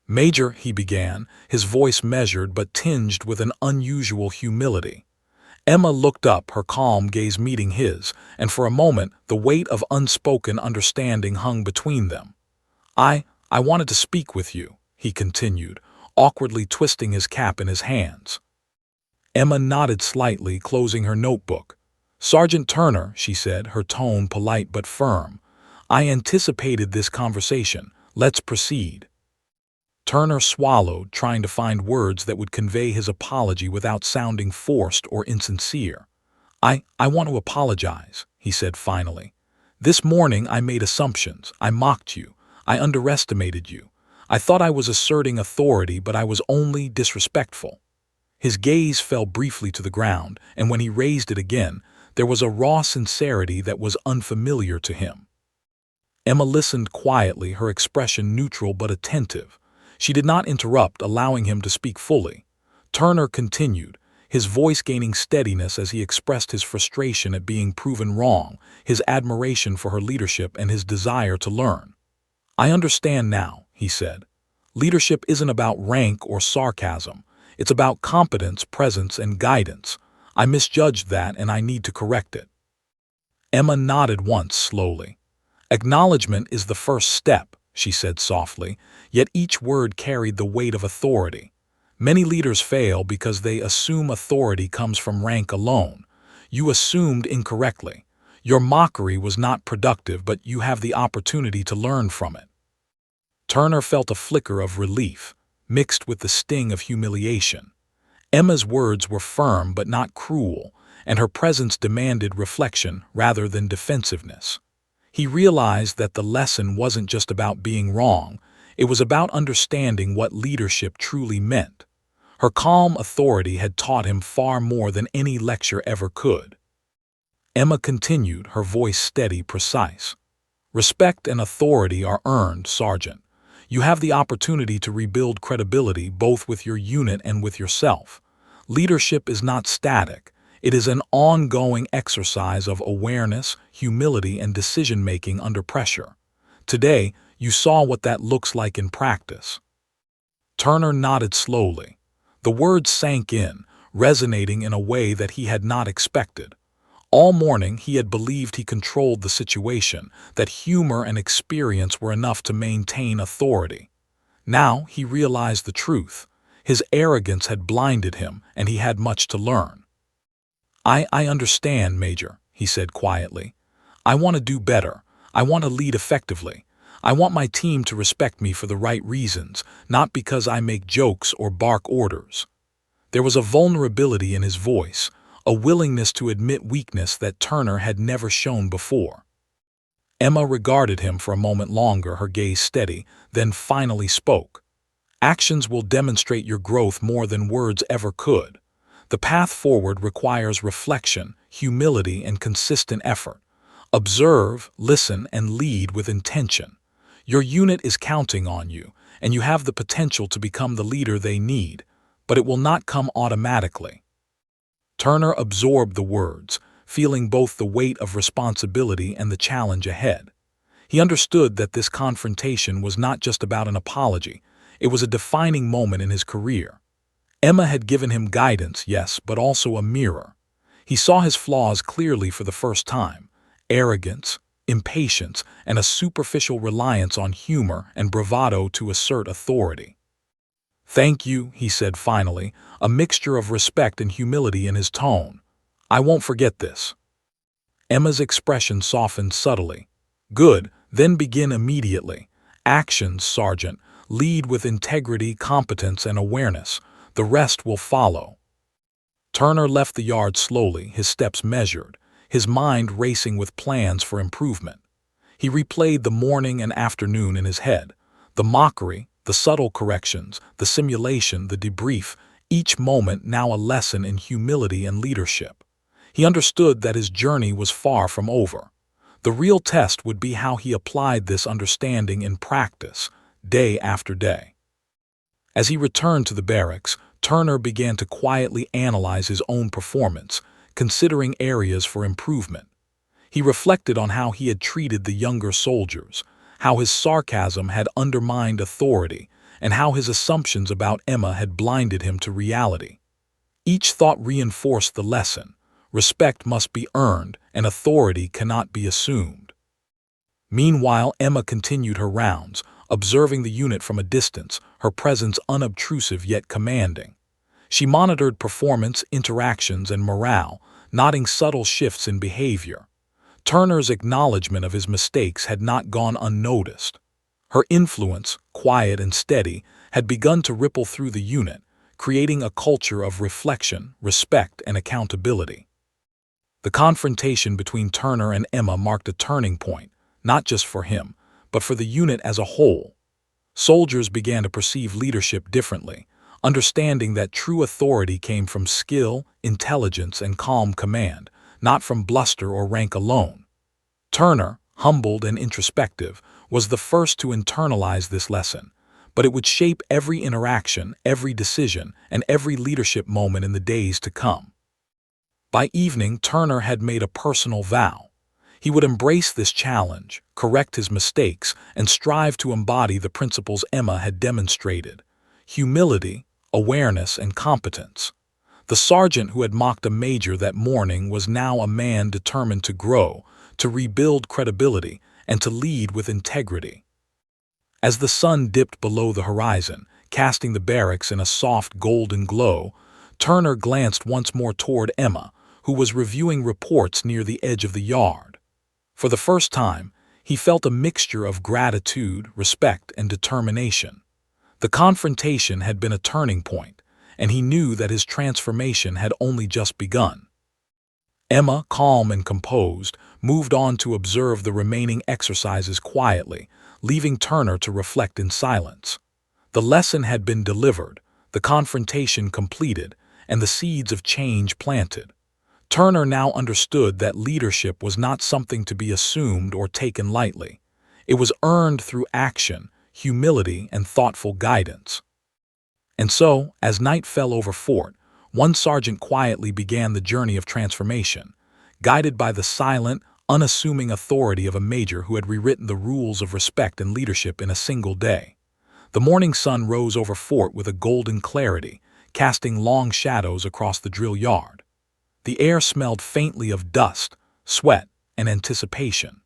"Major," he began, his voice measured but tinged with an unusual humility. Emma looked up, her calm gaze meeting his, and for a moment the weight of unspoken understanding hung between them. I wanted to speak with you," he continued, awkwardly twisting his cap in his hands. Emma nodded slightly, closing her notebook. "Sergeant Turner," she said, her tone polite but firm, "I anticipated this conversation. Let's proceed." Turner swallowed, trying to find words that would convey his apology without sounding forced or insincere. I want to apologize, he said finally. This morning I made assumptions. I mocked you. I underestimated you. I thought I was asserting authority, but I was only disrespectful. His gaze fell briefly to the ground, and when he raised it again, there was a raw sincerity that was unfamiliar to him. Emma listened quietly, her expression neutral but attentive. She did not interrupt, allowing him to speak fully. Turner continued, his voice gaining steadiness as he expressed his frustration at being proven wrong, his admiration for her leadership, and his desire to learn. I understand now, he said. Leadership isn't about rank or sarcasm. It's about competence, presence, and guidance. I misjudged that, and I need to correct it. Emma nodded once slowly. Acknowledgement is the first step, she said softly, yet each word carried the weight of authority. Many leaders fail because they assume authority comes from rank alone. You assumed incorrectly. Your mockery was not productive, but you have the opportunity to learn from it. Turner felt a flicker of relief, mixed with the sting of humiliation. Emma's words were firm but not cruel, and her presence demanded reflection rather than defensiveness. He realized that the lesson wasn't just about being wrong, it was about understanding what leadership truly meant. Her calm authority had taught him far more than any lecture ever could. Emma continued, her voice steady, precise. Respect and authority are earned, Sergeant. You have the opportunity to rebuild credibility both with your unit and with yourself. Leadership is not static. It is an ongoing exercise of awareness, humility, and decision-making under pressure. Today, you saw what that looks like in practice. Turner nodded slowly. The words sank in, resonating in a way that he had not expected. All morning he had believed he controlled the situation, that humor and experience were enough to maintain authority. Now he realized the truth. His arrogance had blinded him, and he had much to learn. I understand, Major, he said quietly. I want to do better. I want to lead effectively. I want my team to respect me for the right reasons, not because I make jokes or bark orders. There was a vulnerability in his voice, a willingness to admit weakness that Turner had never shown before. Emma regarded him for a moment longer, her gaze steady, then finally spoke. Actions will demonstrate your growth more than words ever could. The path forward requires reflection, humility, and consistent effort. Observe, listen, and lead with intention. Your unit is counting on you, and you have the potential to become the leader they need, but it will not come automatically. Turner absorbed the words, feeling both the weight of responsibility and the challenge ahead. He understood that this confrontation was not just about an apology, it was a defining moment in his career. Emma had given him guidance, yes, but also a mirror. He saw his flaws clearly for the first time: arrogance, impatience, and a superficial reliance on humor and bravado to assert authority. Thank you, he said finally, a mixture of respect and humility in his tone. I won't forget this. Emma's expression softened subtly. Good, then begin immediately. Actions, Sergeant. Lead with integrity, competence, and awareness. The rest will follow. Turner left the yard slowly, his steps measured, his mind racing with plans for improvement. He replayed the morning and afternoon in his head. The mockery, the subtle corrections, the simulation, the debrief, each moment now a lesson in humility and leadership. He understood that his journey was far from over. The real test would be how he applied this understanding in practice, day after day. As he returned to the barracks, Turner began to quietly analyze his own performance, considering areas for improvement. He reflected on how he had treated the younger soldiers, how his sarcasm had undermined authority, and how his assumptions about Emma had blinded him to reality. Each thought reinforced the lesson: respect must be earned, and authority cannot be assumed. Meanwhile, Emma continued her rounds, observing the unit from a distance, her presence unobtrusive yet commanding. She monitored performance, interactions, and morale, noting subtle shifts in behavior. Turner's acknowledgement of his mistakes had not gone unnoticed. Her influence, quiet and steady, had begun to ripple through the unit, creating a culture of reflection, respect, and accountability. The confrontation between Turner and Emma marked a turning point, not just for him, but for the unit as a whole. Soldiers began to perceive leadership differently, understanding that true authority came from skill, intelligence, and calm command, not from bluster or rank alone. Turner, humbled and introspective, was the first to internalize this lesson, but it would shape every interaction, every decision, and every leadership moment in the days to come. By evening, Turner had made a personal vow. He would embrace this challenge, correct his mistakes, and strive to embody the principles Emma had demonstrated: humility, awareness, and competence. The sergeant who had mocked a major that morning was now a man determined to grow, to rebuild credibility, and to lead with integrity. As the sun dipped below the horizon, casting the barracks in a soft golden glow, Turner glanced once more toward Emma, who was reviewing reports near the edge of the yard. For the first time, he felt a mixture of gratitude, respect, and determination. The confrontation had been a turning point, and he knew that his transformation had only just begun. Emma, calm and composed, moved on to observe the remaining exercises quietly, leaving Turner to reflect in silence. The lesson had been delivered, the confrontation completed, and the seeds of change planted. Turner now understood that leadership was not something to be assumed or taken lightly. It was earned through action, humility, and thoughtful guidance. And so, as night fell over fort, one sergeant quietly began the journey of transformation, guided by the silent, unassuming authority of a major who had rewritten the rules of respect and leadership in a single day. The morning sun rose over fort with a golden clarity, casting long shadows across the drill yard. The air smelled faintly of dust, sweat, and anticipation.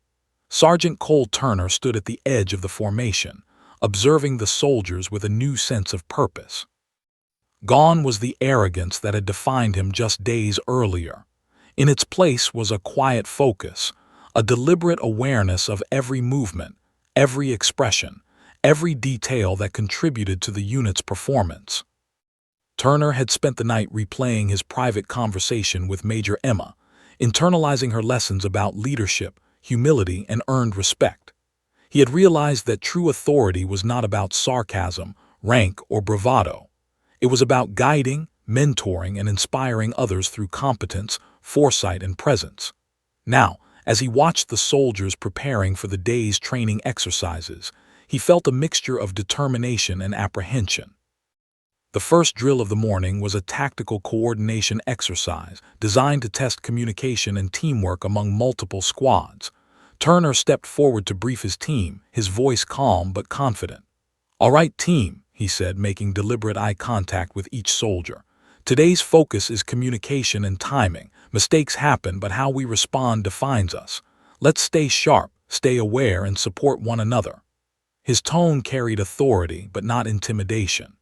Sergeant Cole Turner stood at the edge of the formation, observing the soldiers with a new sense of purpose. Gone was the arrogance that had defined him just days earlier. In its place was a quiet focus, a deliberate awareness of every movement, every expression, every detail that contributed to the unit's performance. Turner had spent the night replaying his private conversation with Major Emma, internalizing her lessons about leadership, humility, and earned respect. He had realized that true authority was not about sarcasm, rank, or bravado. It was about guiding, mentoring, and inspiring others through competence, foresight, and presence. Now, as he watched the soldiers preparing for the day's training exercises, he felt a mixture of determination and apprehension. The first drill of the morning was a tactical coordination exercise designed to test communication and teamwork among multiple squads. Turner stepped forward to brief his team, his voice calm but confident. "All right, team," he said, making deliberate eye contact with each soldier. "Today's focus is communication and timing. Mistakes happen, but how we respond defines us. Let's stay sharp, stay aware, and support one another." His tone carried authority, but not intimidation.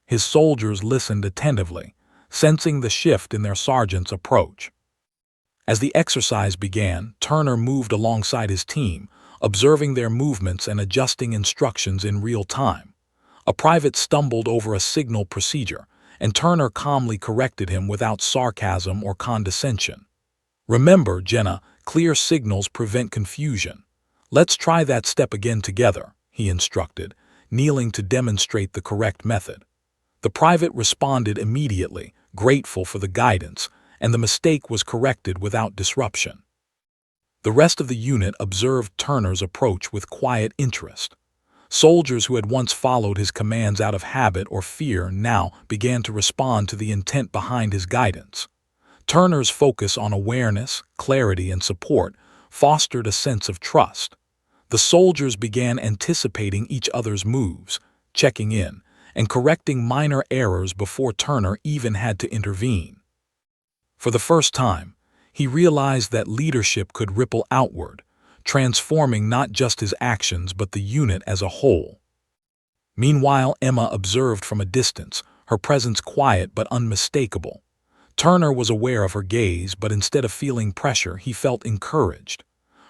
His soldiers listened attentively, sensing the shift in their sergeant's approach. As the exercise began, Turner moved alongside his team, observing their movements and adjusting instructions in real time. A private stumbled over a signal procedure, and Turner calmly corrected him without sarcasm or condescension. "Remember, Jenna, clear signals prevent confusion. Let's try that step again together," he instructed, kneeling to demonstrate the correct method. The private responded immediately, grateful for the guidance, and the mistake was corrected without disruption. The rest of the unit observed Turner's approach with quiet interest. Soldiers who had once followed his commands out of habit or fear now began to respond to the intent behind his guidance. Turner's focus on awareness, clarity, and support fostered a sense of trust. The soldiers began anticipating each other's moves, checking in, and correcting minor errors before Turner even had to intervene. For the first time, he realized that leadership could ripple outward, transforming not just his actions but the unit as a whole. Meanwhile, Emma observed from a distance, her presence quiet but unmistakable. Turner was aware of her gaze, but instead of feeling pressure, he felt encouraged.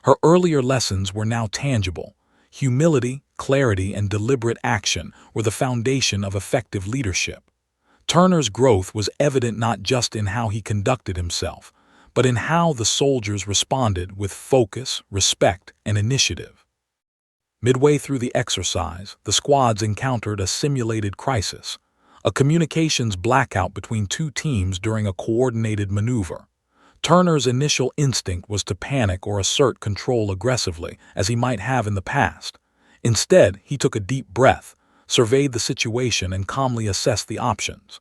Her earlier lessons were now tangible: Humility, clarity, and deliberate action were the foundation of effective leadership. Turner's growth was evident not just in how he conducted himself, but in how the soldiers responded with focus, respect, and initiative. Midway through the exercise, the squads encountered a simulated crisis, a communications blackout between two teams during a coordinated maneuver. Turner's initial instinct was to panic or assert control aggressively, as he might have in the past. Instead, he took a deep breath, surveyed the situation, and calmly assessed the options.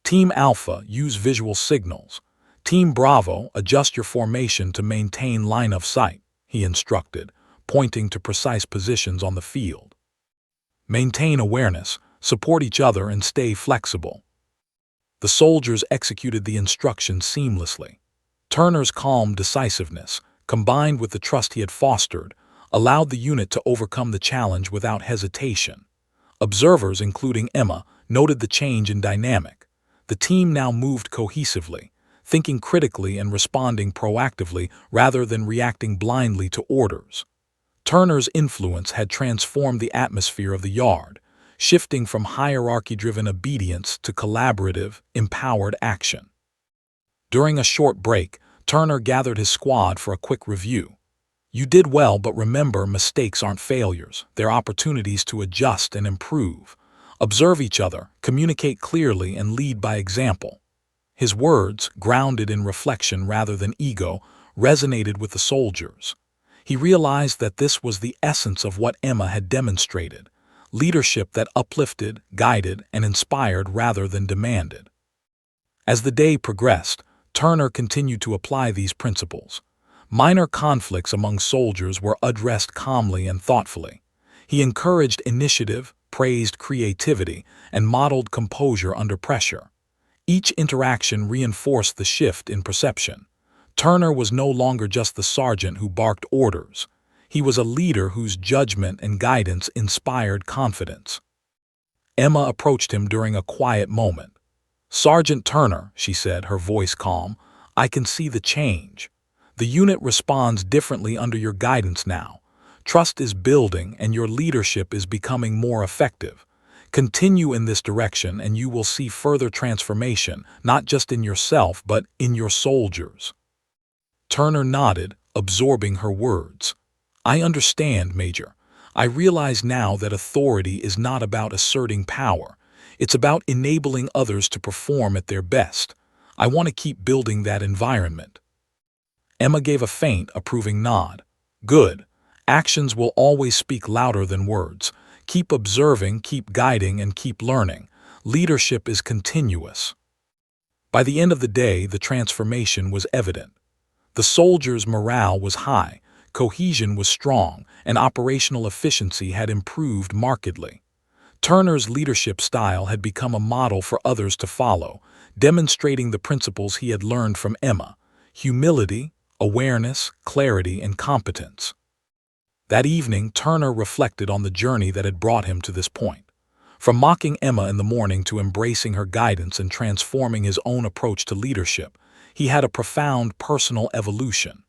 Team Alpha, use visual signals. Team Bravo, adjust your formation to maintain line of sight, he instructed, pointing to precise positions on the field. Maintain awareness, support each other, and stay flexible. The soldiers executed the instructions seamlessly. Turner's calm decisiveness, combined with the trust he had fostered, allowed the unit to overcome the challenge without hesitation. Observers, including Emma, noted the change in dynamic. The team now moved cohesively, thinking critically and responding proactively rather than reacting blindly to orders. Turner's influence had transformed the atmosphere of the yard, shifting from hierarchy-driven obedience to collaborative, empowered action. During a short break, Turner gathered his squad for a quick review. You did well, but remember, mistakes aren't failures. They're opportunities to adjust and improve. Observe each other, communicate clearly, and lead by example. His words, grounded in reflection rather than ego, resonated with the soldiers. He realized that this was the essence of what Emma had demonstrated: leadership that uplifted, guided, and inspired rather than demanded. As the day progressed, Turner continued to apply these principles. Minor conflicts among soldiers were addressed calmly and thoughtfully. He encouraged initiative, praised creativity, and modeled composure under pressure. Each interaction reinforced the shift in perception. Turner was no longer just the sergeant who barked orders. He was a leader whose judgment and guidance inspired confidence. Emma approached him during a quiet moment. "Sergeant Turner," she said, her voice calm, "I can see the change. The unit responds differently under your guidance now. Trust is building and your leadership is becoming more effective. Continue in this direction and you will see further transformation, not just in yourself but in your soldiers." Turner nodded, absorbing her words. "I understand, Major. I realize now that authority is not about asserting power. It's about enabling others to perform at their best. I want to keep building that environment." Emma gave a faint, approving nod. "Good. Actions will always speak louder than words. Keep observing, keep guiding, and keep learning. Leadership is continuous." By the end of the day, the transformation was evident. The soldiers' morale was high, cohesion was strong, and operational efficiency had improved markedly. Turner's leadership style had become a model for others to follow, demonstrating the principles he had learned from Emma: humility, awareness, clarity, and competence. That evening, Turner reflected on the journey that had brought him to this point. From mocking Emma in the morning to embracing her guidance and transforming his own approach to leadership, he had a profound personal evolution.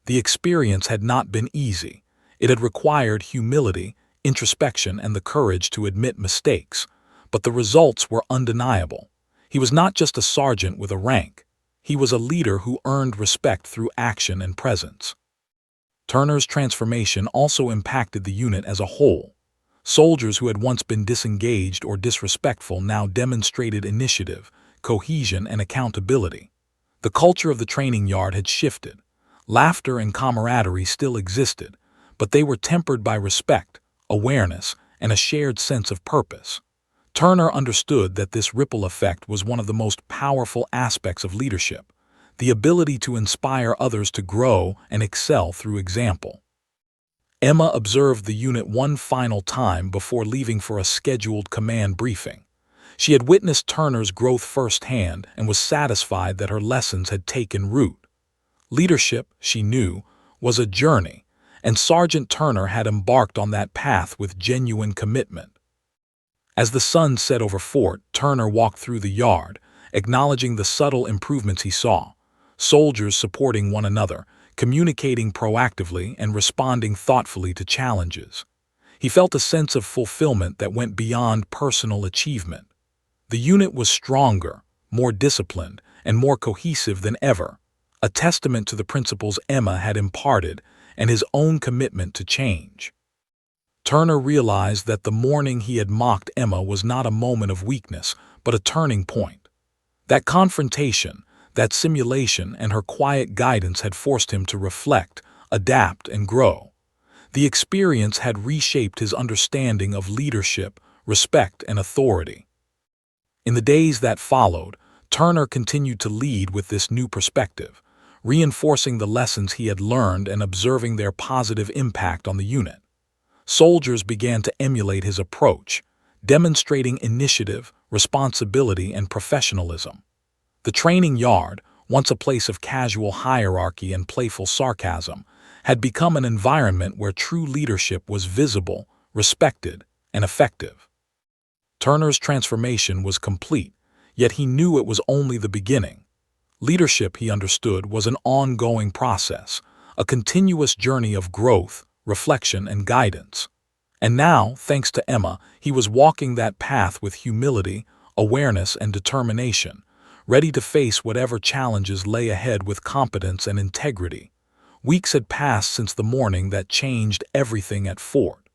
The experience had not been easy. It had required humility, introspection, and the courage to admit mistakes, but the results were undeniable. He was not just a sergeant with a rank. He was a leader who earned respect through action and presence. Turner's transformation also impacted the unit as a whole. Soldiers who had once been disengaged or disrespectful now demonstrated initiative, cohesion, and accountability. The culture of the training yard had shifted. Laughter and camaraderie still existed, but they were tempered by respect, awareness, and a shared sense of purpose. Turner understood that this ripple effect was one of the most powerful aspects of leadership: the ability to inspire others to grow and excel through example. Emma observed the unit one final time before leaving for a scheduled command briefing. She had witnessed Turner's growth firsthand and was satisfied that her lessons had taken root. Leadership, she knew, was a journey, and Sergeant Turner had embarked on that path with genuine commitment. As the sun set over Fort, Turner walked through the yard, acknowledging the subtle improvements he saw: soldiers supporting one another, communicating proactively, and responding thoughtfully to challenges. He felt a sense of fulfillment that went beyond personal achievement. The unit was stronger, more disciplined, and more cohesive than ever, a testament to the principles Emma had imparted and his own commitment to change. Turner realized that the morning he had mocked Emma was not a moment of weakness, but a turning point. That confrontation, that simulation, and her quiet guidance had forced him to reflect, adapt, and grow. The experience had reshaped his understanding of leadership, respect, and authority. In the days that followed, Turner continued to lead with this new perspective, reinforcing the lessons he had learned and observing their positive impact on the unit. Soldiers began to emulate his approach, demonstrating initiative, responsibility, and professionalism. The training yard, once a place of casual hierarchy and playful sarcasm, had become an environment where true leadership was visible, respected, and effective. Turner's transformation was complete, yet he knew it was only the beginning. Leadership, he understood, was an ongoing process, a continuous journey of growth, reflection, and guidance. And now, thanks to Emma, he was walking that path with humility, awareness, and determination, ready to face whatever challenges lay ahead with competence and integrity. Weeks had passed since the morning that changed everything at Fort.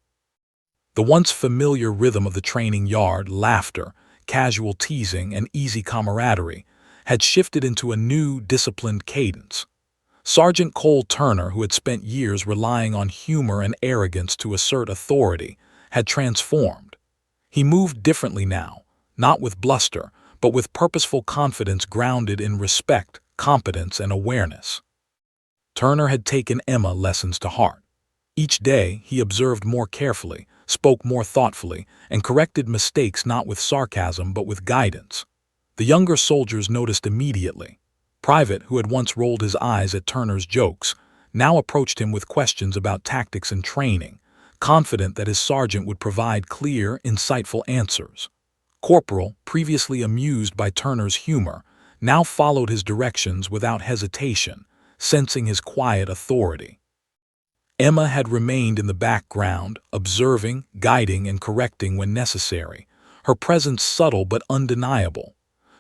The once familiar rhythm of the training yard, laughter, casual teasing, and easy camaraderie, had shifted into a new, disciplined cadence. Sergeant Cole Turner, who had spent years relying on humor and arrogance to assert authority, had transformed. He moved differently now, not with bluster, but with purposeful confidence grounded in respect, competence, and awareness. Turner had taken Emma lessons to heart. Each day, he observed more carefully, spoke more thoughtfully, and corrected mistakes not with sarcasm but with guidance. The younger soldiers noticed immediately. Private, who had once rolled his eyes at Turner's jokes, now approached him with questions about tactics and training, confident that his sergeant would provide clear, insightful answers. Corporal, previously amused by Turner's humor, now followed his directions without hesitation, sensing his quiet authority. Emma had remained in the background, observing, guiding, and correcting when necessary, her presence subtle but undeniable.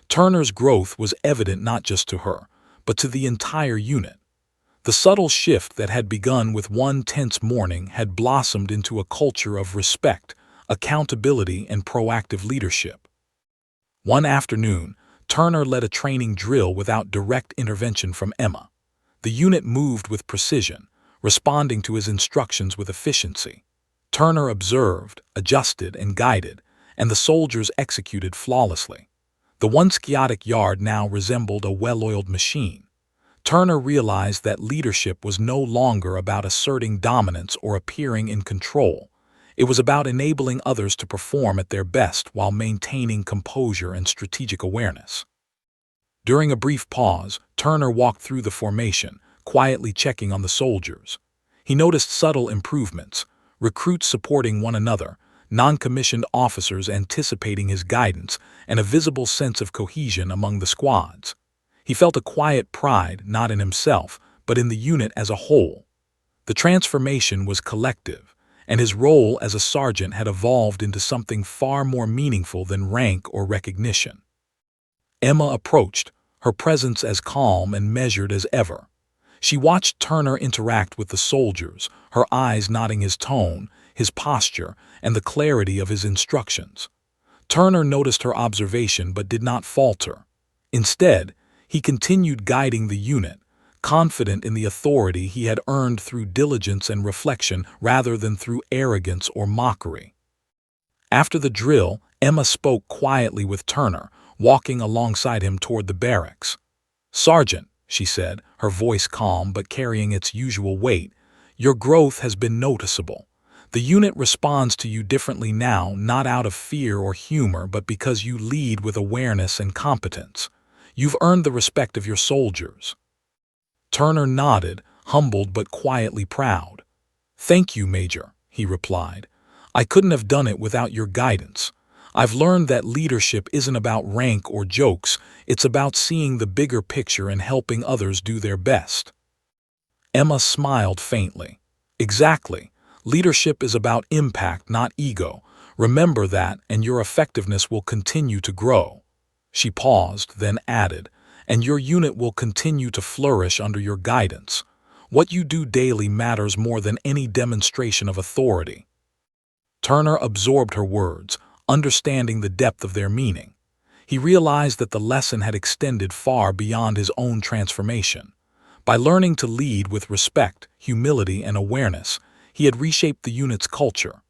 Turner's growth was evident not just to her, but to the entire unit. The subtle shift that had begun with one tense morning had blossomed into a culture of respect, accountability, and proactive leadership. One afternoon, Turner led a training drill without direct intervention from Emma. The unit moved with precision, responding to his instructions with efficiency. Turner observed, adjusted, and guided, and the soldiers executed flawlessly. The once chaotic yard now resembled a well-oiled machine. Turner realized that leadership was no longer about asserting dominance or appearing in control. It was about enabling others to perform at their best while maintaining composure and strategic awareness. During a brief pause, Turner walked through the formation, quietly checking on the soldiers. He noticed subtle improvements, recruits supporting one another, non-commissioned officers anticipating his guidance, and a visible sense of cohesion among the squads. He felt a quiet pride not in himself, but in the unit as a whole. The transformation was collective, and his role as a sergeant had evolved into something far more meaningful than rank or recognition. Emma approached, her presence as calm and measured as ever. She watched Turner interact with the soldiers, her eyes noting his tone, his posture, and the clarity of his instructions. Turner noticed her observation but did not falter. Instead, he continued guiding the unit, confident in the authority he had earned through diligence and reflection rather than through arrogance or mockery. After the drill, Emma spoke quietly with Turner, walking alongside him toward the barracks. "Sergeant," she said, her voice calm but carrying its usual weight, "your growth has been noticeable. The unit responds to you differently now, not out of fear or humor, but because you lead with awareness and competence. You've earned the respect of your soldiers." Turner nodded, humbled but quietly proud. "Thank you, Major," he replied. "I couldn't have done it without your guidance. I've learned that leadership isn't about rank or jokes, it's about seeing the bigger picture and helping others do their best." Emma smiled faintly. "Exactly. Leadership is about impact, not ego. Remember that, and your effectiveness will continue to grow." She paused, then added, "And your unit will continue to flourish under your guidance. What you do daily matters more than any demonstration of authority." Turner absorbed her words, understanding the depth of their meaning. He realized that the lesson had extended far beyond his own transformation. By learning to lead with respect, humility, and awareness, he had reshaped the unit's culture.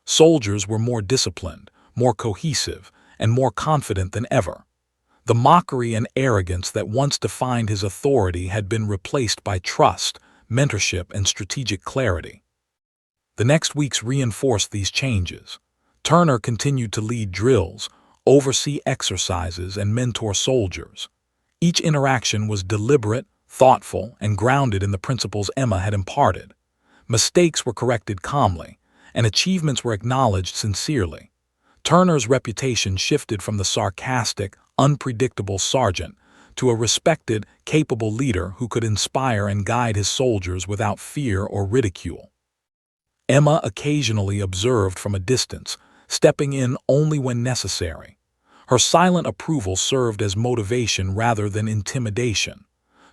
Soldiers were more disciplined, more cohesive, and more confident than ever. The mockery and arrogance that once defined his authority had been replaced by trust, mentorship, and strategic clarity. The next weeks reinforced these changes. Turner continued to lead drills, oversee exercises, and mentor soldiers. Each interaction was deliberate, thoughtful, and grounded in the principles Emma had imparted. Mistakes were corrected calmly, and achievements were acknowledged sincerely. Turner's reputation shifted from the sarcastic, unpredictable sergeant to a respected, capable leader who could inspire and guide his soldiers without fear or ridicule. Emma occasionally observed from a distance, stepping in only when necessary. Her silent approval served as motivation rather than intimidation.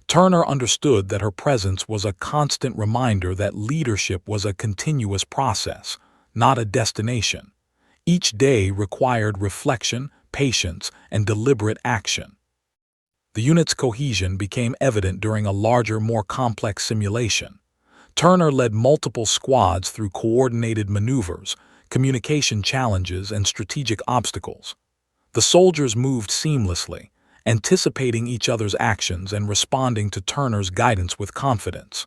Turner understood that her presence was a constant reminder that leadership was a continuous process, not a destination. Each day required reflection, patience, and deliberate action. The unit's cohesion became evident during a larger, more complex simulation. Turner led multiple squads through coordinated maneuvers, communication challenges, and strategic obstacles. The soldiers moved seamlessly, anticipating each other's actions and responding to Turner's guidance with confidence.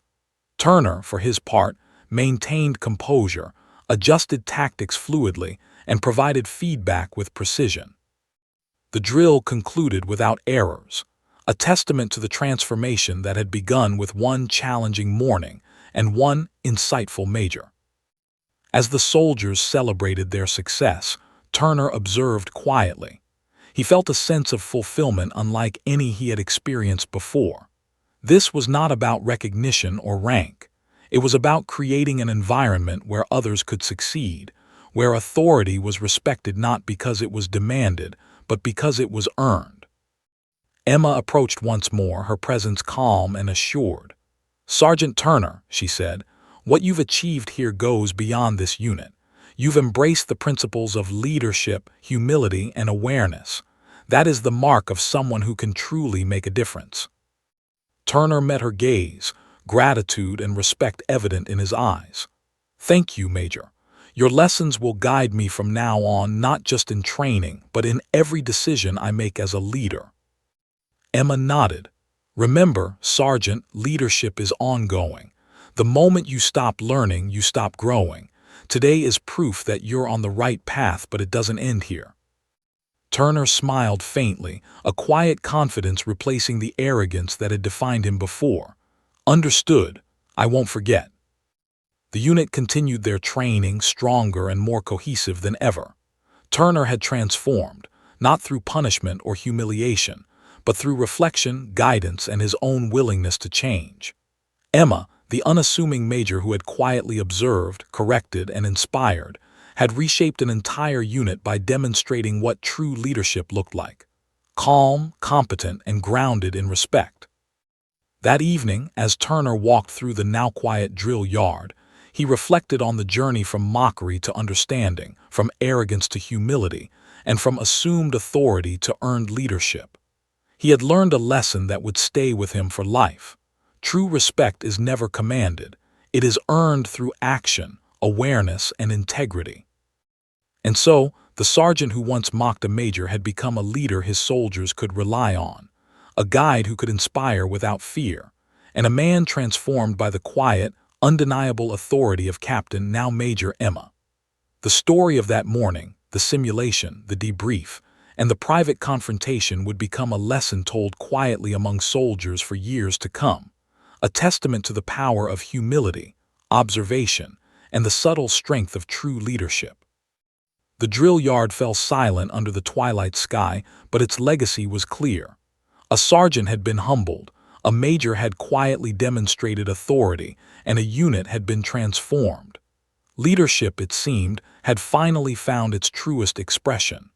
Turner, for his part, maintained composure, adjusted tactics fluidly, and provided feedback with precision. The drill concluded without errors, a testament to the transformation that had begun with one challenging morning and one insightful major. As the soldiers celebrated their success, Turner observed quietly. He felt a sense of fulfillment unlike any he had experienced before. This was not about recognition or rank. It was about creating an environment where others could succeed, where authority was respected not because it was demanded, but because it was earned. Emma approached once more, her presence calm and assured. "Sergeant Turner," she said, "what you've achieved here goes beyond this unit. You've embraced the principles of leadership, humility, and awareness. That is the mark of someone who can truly make a difference." Turner met her gaze, gratitude and respect evident in his eyes. "Thank you, Major. Your lessons will guide me from now on, not just in training, but in every decision I make as a leader." Emma nodded. "Remember, Sergeant, leadership is ongoing. The moment you stop learning, you stop growing. Today is proof that you're on the right path, but it doesn't end here." Turner smiled faintly, a quiet confidence replacing the arrogance that had defined him before. "Understood. I won't forget." The unit continued their training, stronger and more cohesive than ever. Turner had transformed, not through punishment or humiliation, but through reflection, guidance, and his own willingness to change. Emma, the unassuming major who had quietly observed, corrected, and inspired, had reshaped an entire unit by demonstrating what true leadership looked like: calm, competent, and grounded in respect. That evening, as Turner walked through the now quiet drill yard, he reflected on the journey from mockery to understanding, from arrogance to humility, and from assumed authority to earned leadership. He had learned a lesson that would stay with him for life. True respect is never commanded. It is earned through action, awareness, and integrity. And so, the sergeant who once mocked a major had become a leader his soldiers could rely on, a guide who could inspire without fear, and a man transformed by the quiet, undeniable authority of Captain, now Major Emma. The story of that morning, the simulation, the debrief, and the private confrontation would become a lesson told quietly among soldiers for years to come, a testament to the power of humility, observation, and the subtle strength of true leadership. The drill yard fell silent under the twilight sky, but its legacy was clear. A sergeant had been humbled, a major had quietly demonstrated authority, and a unit had been transformed. Leadership, it seemed, had finally found its truest expression.